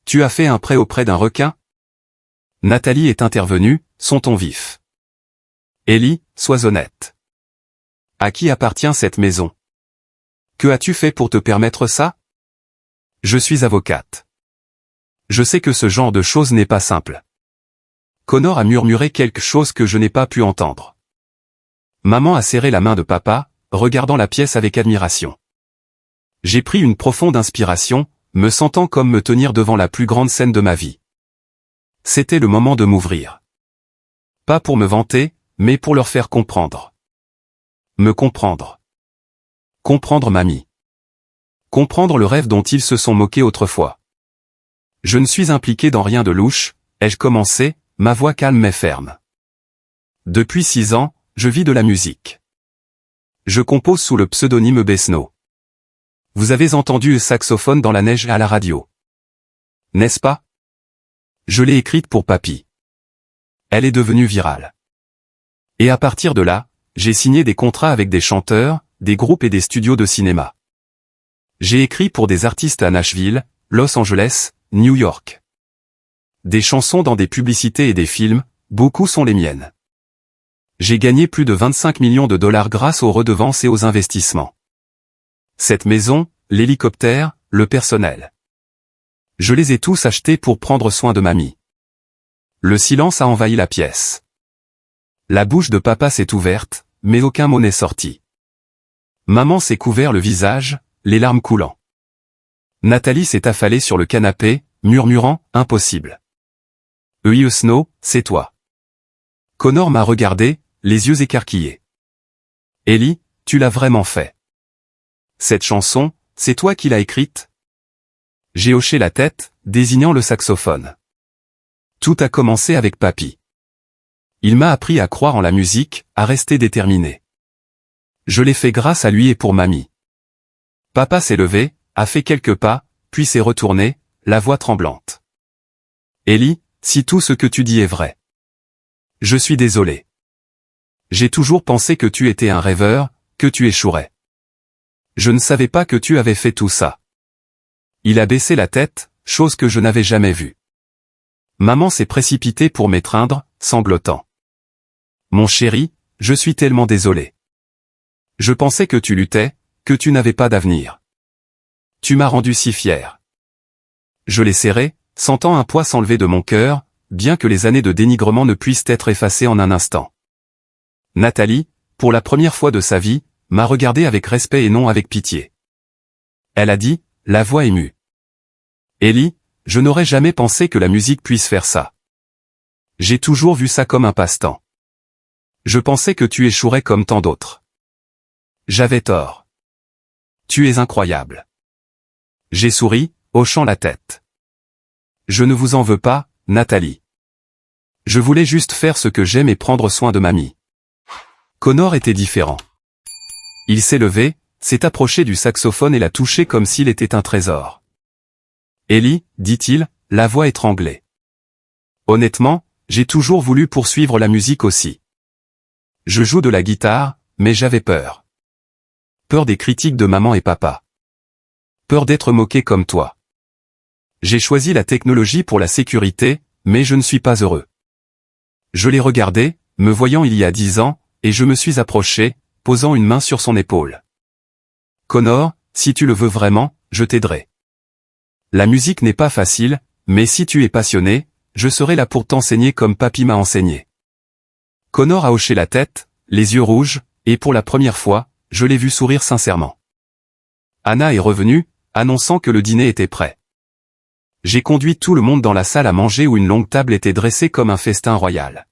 Tu as fait un prêt auprès d'un requin? Nathalie est intervenue, son ton vif. Ellie, sois honnête. À qui appartient cette maison? Que as-tu fait pour te permettre ça? Je suis avocate. Je sais que ce genre de choses n'est pas simple. Connor a murmuré quelque chose que je n'ai pas pu entendre. Maman a serré la main de papa, regardant la pièce avec admiration. J'ai pris une profonde inspiration, me sentant comme me tenir devant la plus grande scène de ma vie. C'était le moment de m'ouvrir. Pas pour me vanter, mais pour leur faire comprendre. Me comprendre. Comprendre mamie. Comprendre le rêve dont ils se sont moqués autrefois. Je ne suis impliqué dans rien de louche, ai-je commencé, ma voix calme mais ferme. Depuis 6 ans, je vis de la musique. Je compose sous le pseudonyme Besno. Vous avez entendu le saxophone dans la neige à la radio. N'est-ce pas? Je l'ai écrite pour papy. Elle est devenue virale. Et à partir de là, j'ai signé des contrats avec des chanteurs, des groupes et des studios de cinéma. J'ai écrit pour des artistes à Nashville, Los Angeles, New York. Des chansons dans des publicités et des films, beaucoup sont les miennes. J'ai gagné plus de 25 millions de dollars grâce aux redevances et aux investissements. Cette maison, l'hélicoptère, le personnel. Je les ai tous achetés pour prendre soin de mamie. Le silence a envahi la pièce. La bouche de papa s'est ouverte, mais aucun mot n'est sorti. Maman s'est couvert le visage, les larmes coulant. Nathalie s'est affalée sur le canapé, murmurant « Impossible ». Snow, c'est toi. Connor m'a regardé, les yeux écarquillés. Ellie, tu l'as vraiment fait. Cette chanson, c'est toi qui l'as écrite? J'ai hoché la tête, désignant le saxophone. Tout a commencé avec papy. Il m'a appris à croire en la musique, à rester déterminé. Je l'ai fait grâce à lui et pour mamie. Papa s'est levé, a fait quelques pas, puis s'est retourné, la voix tremblante. Ellie, si tout ce que tu dis est vrai. Je suis désolé. J'ai toujours pensé que tu étais un rêveur, que tu échouerais. Je ne savais pas que tu avais fait tout ça. Il a baissé la tête, chose que je n'avais jamais vue. Maman s'est précipitée pour m'étreindre, sanglotant. Mon chéri, je suis tellement désolé. Je pensais que tu luttais, que tu n'avais pas d'avenir. Tu m'as rendu si fier. Je l'ai serré, sentant un poids s'enlever de mon cœur, bien que les années de dénigrement ne puissent être effacées en un instant. Nathalie, pour la première fois de sa vie, m'a regardé avec respect et non avec pitié. Elle a dit, la voix émue. Ellie, je n'aurais jamais pensé que la musique puisse faire ça. J'ai toujours vu ça comme un passe-temps. Je pensais que tu échouerais comme tant d'autres. J'avais tort. Tu es incroyable. J'ai souri, hochant la tête. Je ne vous en veux pas, Nathalie. Je voulais juste faire ce que j'aime et prendre soin de mamie. Connor était différent. Il s'est levé, s'est approché du saxophone et l'a touché comme s'il était un trésor. Ellie, dit-il, la voix étranglée. Honnêtement, j'ai toujours voulu poursuivre la musique aussi. Je joue de la guitare, mais j'avais peur. Peur des critiques de maman et papa. Peur d'être moqué comme toi. J'ai choisi la technologie pour la sécurité, mais je ne suis pas heureux. Je l'ai regardé, me voyant il y a 10 ans, et je me suis approché, posant une main sur son épaule. Connor, si tu le veux vraiment, je t'aiderai. La musique n'est pas facile, mais si tu es passionné, je serai là pour t'enseigner comme papy m'a enseigné. Connor a hoché la tête, les yeux rouges, et pour la première fois, je l'ai vu sourire sincèrement. Anna est revenue, annonçant que le dîner était prêt. J'ai conduit tout le monde dans la salle à manger où une longue table était dressée comme un festin royal.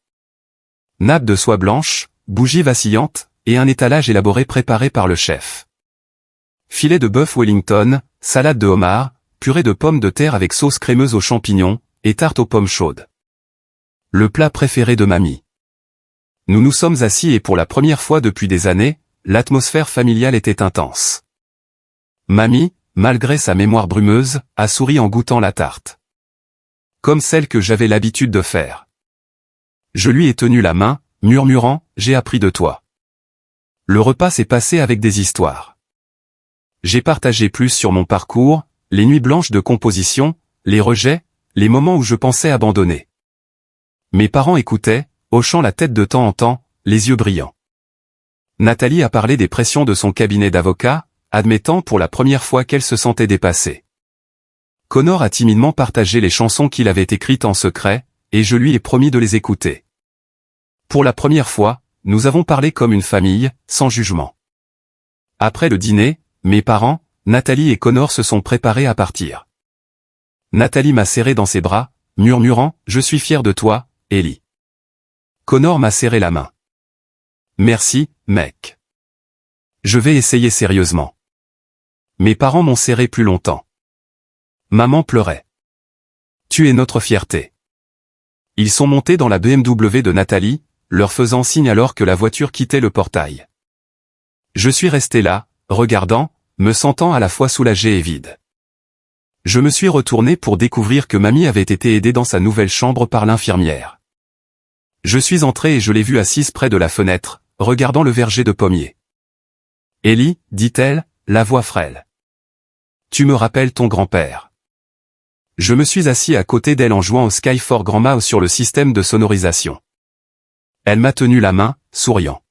Nappe de soie blanche, bougies vacillantes, et un étalage élaboré préparé par le chef. Filet de bœuf Wellington, salade de homard, purée de pommes de terre avec sauce crémeuse aux champignons, et tarte aux pommes chaudes. Le plat préféré de mamie. Nous nous sommes assis et pour la première fois depuis des années, l'atmosphère familiale était intense. Mamie, malgré sa mémoire brumeuse, a souri en goûtant la tarte. Comme celle que j'avais l'habitude de faire. Je lui ai tenu la main, murmurant « J'ai appris de toi ». Le repas s'est passé avec des histoires. J'ai partagé plus sur mon parcours, les nuits blanches de composition, les rejets, les moments où je pensais abandonner. Mes parents écoutaient, hochant la tête de temps en temps, les yeux brillants. Nathalie a parlé des pressions de son cabinet d'avocat, admettant pour la première fois qu'elle se sentait dépassée. Connor a timidement partagé les chansons qu'il avait écrites en secret, et je lui ai promis de les écouter. Pour la première fois, nous avons parlé comme une famille, sans jugement. Après le dîner, mes parents, Nathalie et Connor se sont préparés à partir. Nathalie m'a serré dans ses bras, murmurant « Je suis fier de toi, Ellie ». Connor m'a serré la main. « Merci, mec. Je vais essayer sérieusement. » Mes parents m'ont serré plus longtemps. Maman pleurait. « Tu es notre fierté. » Ils sont montés dans la BMW de Nathalie, leur faisant signe alors que la voiture quittait le portail. Je suis resté là, regardant, me sentant à la fois soulagé et vide. Je me suis retourné pour découvrir que mamie avait été aidée dans sa nouvelle chambre par l'infirmière. Je suis entré et je l'ai vue assise près de la fenêtre, regardant le verger de pommiers. « Ellie, dit-elle, la voix frêle. Tu me rappelles ton grand-père. » Je me suis assis à côté d'elle en jouant au Skyforce Grandma sur le système de sonorisation. Elle m'a tenu la main, souriant.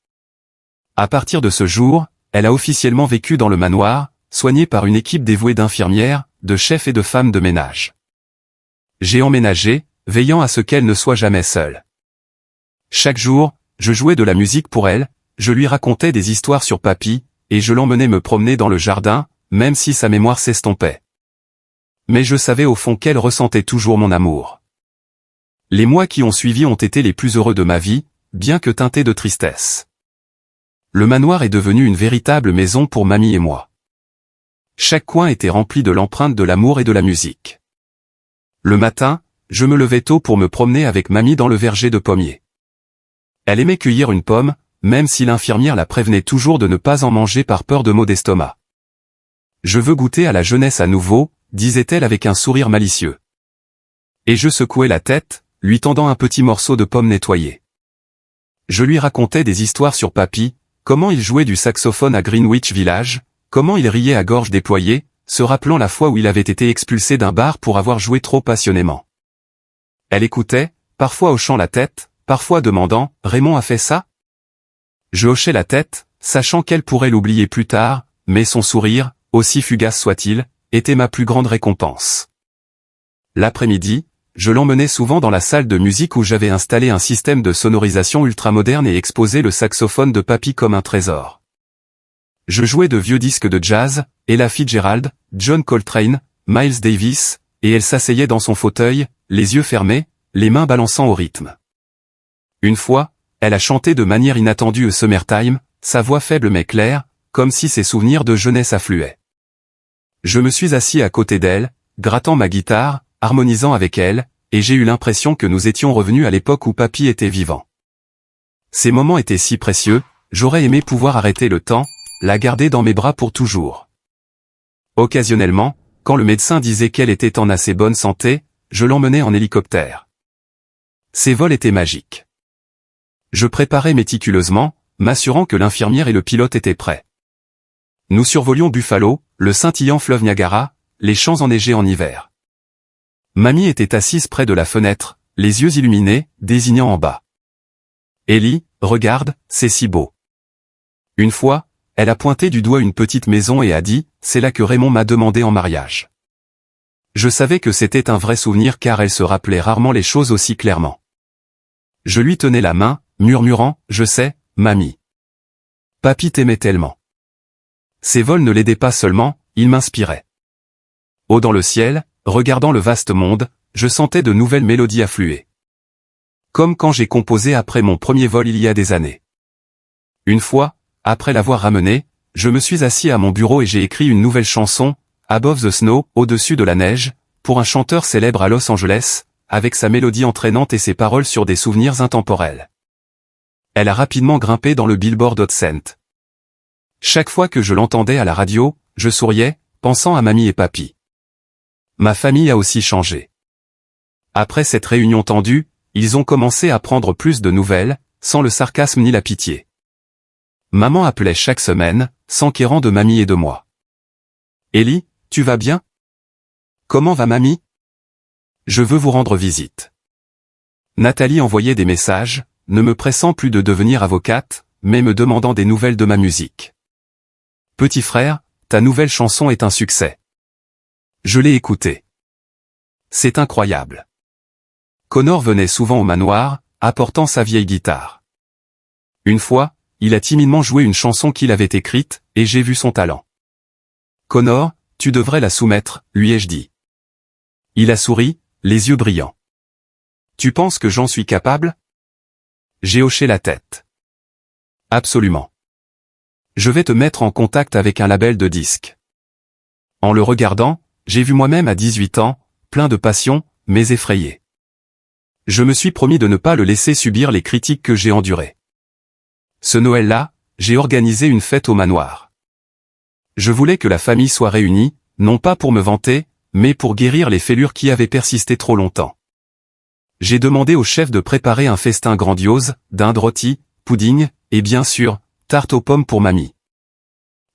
À partir de ce jour, elle a officiellement vécu dans le manoir, soignée par une équipe dévouée d'infirmières, de chefs et de femmes de ménage. J'ai emménagé, veillant à ce qu'elle ne soit jamais seule. Chaque jour, je jouais de la musique pour elle, je lui racontais des histoires sur papy, et je l'emmenais me promener dans le jardin, même si sa mémoire s'estompait. Mais je savais au fond qu'elle ressentait toujours mon amour. Les mois qui ont suivi ont été les plus heureux de ma vie, bien que teintés de tristesse. Le manoir est devenu une véritable maison pour mamie et moi. Chaque coin était rempli de l'empreinte de l'amour et de la musique. Le matin, je me levais tôt pour me promener avec mamie dans le verger de pommiers. Elle aimait cueillir une pomme, même si l'infirmière la prévenait toujours de ne pas en manger par peur de maux d'estomac. Je veux goûter à la jeunesse à nouveau, disait-elle avec un sourire malicieux. Et je secouais la tête, lui tendant un petit morceau de pomme nettoyée. Je lui racontais des histoires sur papy, comment il jouait du saxophone à Greenwich Village, comment il riait à gorge déployée, se rappelant la fois où il avait été expulsé d'un bar pour avoir joué trop passionnément. Elle écoutait, parfois hochant la tête, parfois demandant « Raymond a fait ça ?» Je hochais la tête, sachant qu'elle pourrait l'oublier plus tard, mais son sourire, aussi fugace soit-il, était ma plus grande récompense. L'après-midi, je l'emmenais souvent dans la salle de musique où j'avais installé un système de sonorisation ultramoderne et exposé le saxophone de papy comme un trésor. Je jouais de vieux disques de jazz, Ella Fitzgerald, John Coltrane, Miles Davis, et elle s'asseyait dans son fauteuil, les yeux fermés, les mains balançant au rythme. Une fois, elle a chanté de manière inattendue au Summertime, sa voix faible mais claire, comme si ses souvenirs de jeunesse affluaient. Je me suis assis à côté d'elle, grattant ma guitare, harmonisant avec elle, et j'ai eu l'impression que nous étions revenus à l'époque où papy était vivant. Ces moments étaient si précieux, j'aurais aimé pouvoir arrêter le temps, la garder dans mes bras pour toujours. Occasionnellement, quand le médecin disait qu'elle était en assez bonne santé, je l'emmenais en hélicoptère. Ces vols étaient magiques. Je préparais méticuleusement, m'assurant que l'infirmière et le pilote étaient prêts. Nous survolions Buffalo, le scintillant fleuve Niagara, les champs enneigés en hiver. Mamie était assise près de la fenêtre, les yeux illuminés, désignant en bas. Ellie, regarde, c'est si beau. Une fois, elle a pointé du doigt une petite maison et a dit, c'est là que Raymond m'a demandé en mariage. Je savais que c'était un vrai souvenir car elle se rappelait rarement les choses aussi clairement. Je lui tenais la main, murmurant, je sais, mamie. Papy t'aimait tellement. Ces vols ne l'aidaient pas seulement, ils m'inspiraient. Haut dans le ciel, regardant le vaste monde, je sentais de nouvelles mélodies affluer. Comme quand j'ai composé après mon premier vol il y a des années. Une fois, après l'avoir ramené, je me suis assis à mon bureau et j'ai écrit une nouvelle chanson, Above the Snow, au-dessus de la neige, pour un chanteur célèbre à Los Angeles, avec sa mélodie entraînante et ses paroles sur des souvenirs intemporels. Elle a rapidement grimpé dans le Billboard Hot 100. Chaque fois que je l'entendais à la radio, je souriais, pensant à mamie et papy. Ma famille a aussi changé. Après cette réunion tendue, ils ont commencé à prendre plus de nouvelles, sans le sarcasme ni la pitié. Maman appelait chaque semaine, s'enquérant de mamie et de moi. Ellie, tu vas bien? Comment va mamie? Je veux vous rendre visite. Nathalie envoyait des messages, ne me pressant plus de devenir avocate, mais me demandant des nouvelles de ma musique. Petit frère, ta nouvelle chanson est un succès. Je l'ai écoutée. C'est incroyable. Connor venait souvent au manoir, apportant sa vieille guitare. Une fois, il a timidement joué une chanson qu'il avait écrite, et j'ai vu son talent. Connor, tu devrais la soumettre, lui ai-je dit. Il a souri, les yeux brillants. Tu penses que j'en suis capable? J'ai hoché la tête. Absolument. Je vais te mettre en contact avec un label de disques. En le regardant, j'ai vu moi-même à 18 ans, plein de passion, mais effrayé. Je me suis promis de ne pas le laisser subir les critiques que j'ai endurées. Ce Noël-là, j'ai organisé une fête au manoir. Je voulais que la famille soit réunie, non pas pour me vanter, mais pour guérir les fêlures qui avaient persisté trop longtemps. J'ai demandé au chef de préparer un festin grandiose, dinde rôtie, pudding, et bien sûr, tarte aux pommes pour mamie.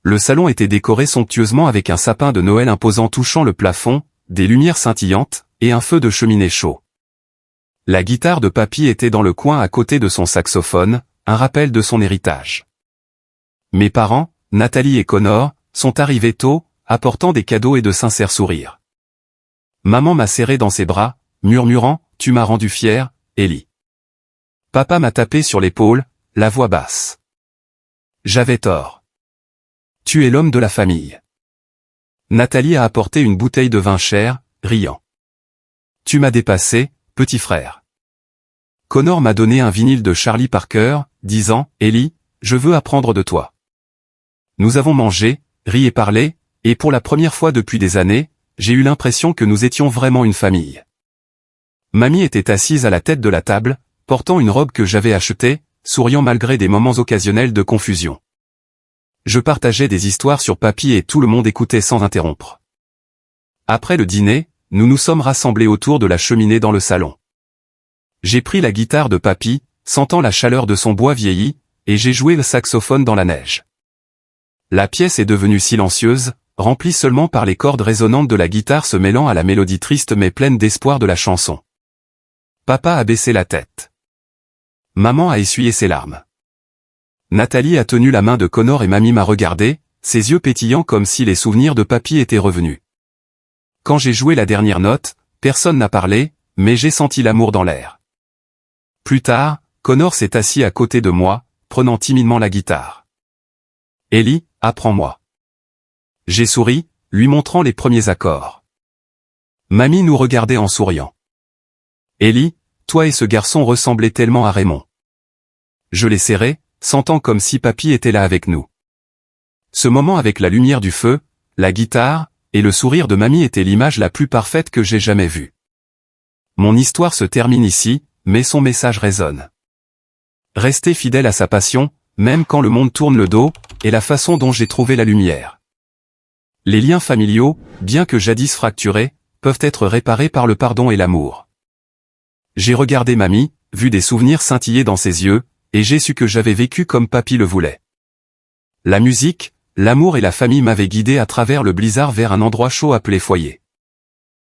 Le salon était décoré somptueusement avec un sapin de Noël imposant touchant le plafond, des lumières scintillantes, et un feu de cheminée chaud. La guitare de papy était dans le coin à côté de son saxophone, un rappel de son héritage. Mes parents, Nathalie et Connor, sont arrivés tôt, apportant des cadeaux et de sincères sourires. Maman m'a serré dans ses bras, murmurant, « Tu m'as rendu fier, Ellie. » Papa m'a tapé sur l'épaule, la voix basse. J'avais tort. Tu es l'homme de la famille. Nathalie a apporté une bouteille de vin cher, riant. Tu m'as dépassé, petit frère. Connor m'a donné un vinyle de Charlie Parker, disant, Ellie, je veux apprendre de toi. Nous avons mangé, ri et parlé, et pour la première fois depuis des années, j'ai eu l'impression que nous étions vraiment une famille. Mamie était assise à la tête de la table, portant une robe que j'avais achetée, souriant malgré des moments occasionnels de confusion. Je partageais des histoires sur papy et tout le monde écoutait sans interrompre. Après le dîner, nous nous sommes rassemblés autour de la cheminée dans le salon. J'ai pris la guitare de papy, sentant la chaleur de son bois vieilli, et j'ai joué le saxophone dans la neige. La pièce est devenue silencieuse, remplie seulement par les cordes résonnantes de la guitare se mêlant à la mélodie triste mais pleine d'espoir de la chanson. Papa a baissé la tête. Maman a essuyé ses larmes. Nathalie a tenu la main de Connor et mamie m'a regardé, ses yeux pétillants comme si les souvenirs de papy étaient revenus. Quand j'ai joué la dernière note, personne n'a parlé, mais j'ai senti l'amour dans l'air. Plus tard, Connor s'est assis à côté de moi, prenant timidement la guitare. Ellie, apprends-moi. J'ai souri, lui montrant les premiers accords. Mamie nous regardait en souriant. Ellie, toi et ce garçon ressemblaient tellement à Raymond. Je l'ai serré, sentant comme si papy était là avec nous. Ce moment avec la lumière du feu, la guitare, et le sourire de mamie était l'image la plus parfaite que j'ai jamais vue. Mon histoire se termine ici, mais son message résonne. Rester fidèle à sa passion, même quand le monde tourne le dos, est la façon dont j'ai trouvé la lumière. Les liens familiaux, bien que jadis fracturés, peuvent être réparés par le pardon et l'amour. J'ai regardé mamie, vu des souvenirs scintiller dans ses yeux, et j'ai su que j'avais vécu comme papy le voulait. La musique, l'amour et la famille m'avaient guidé à travers le blizzard vers un endroit chaud appelé foyer.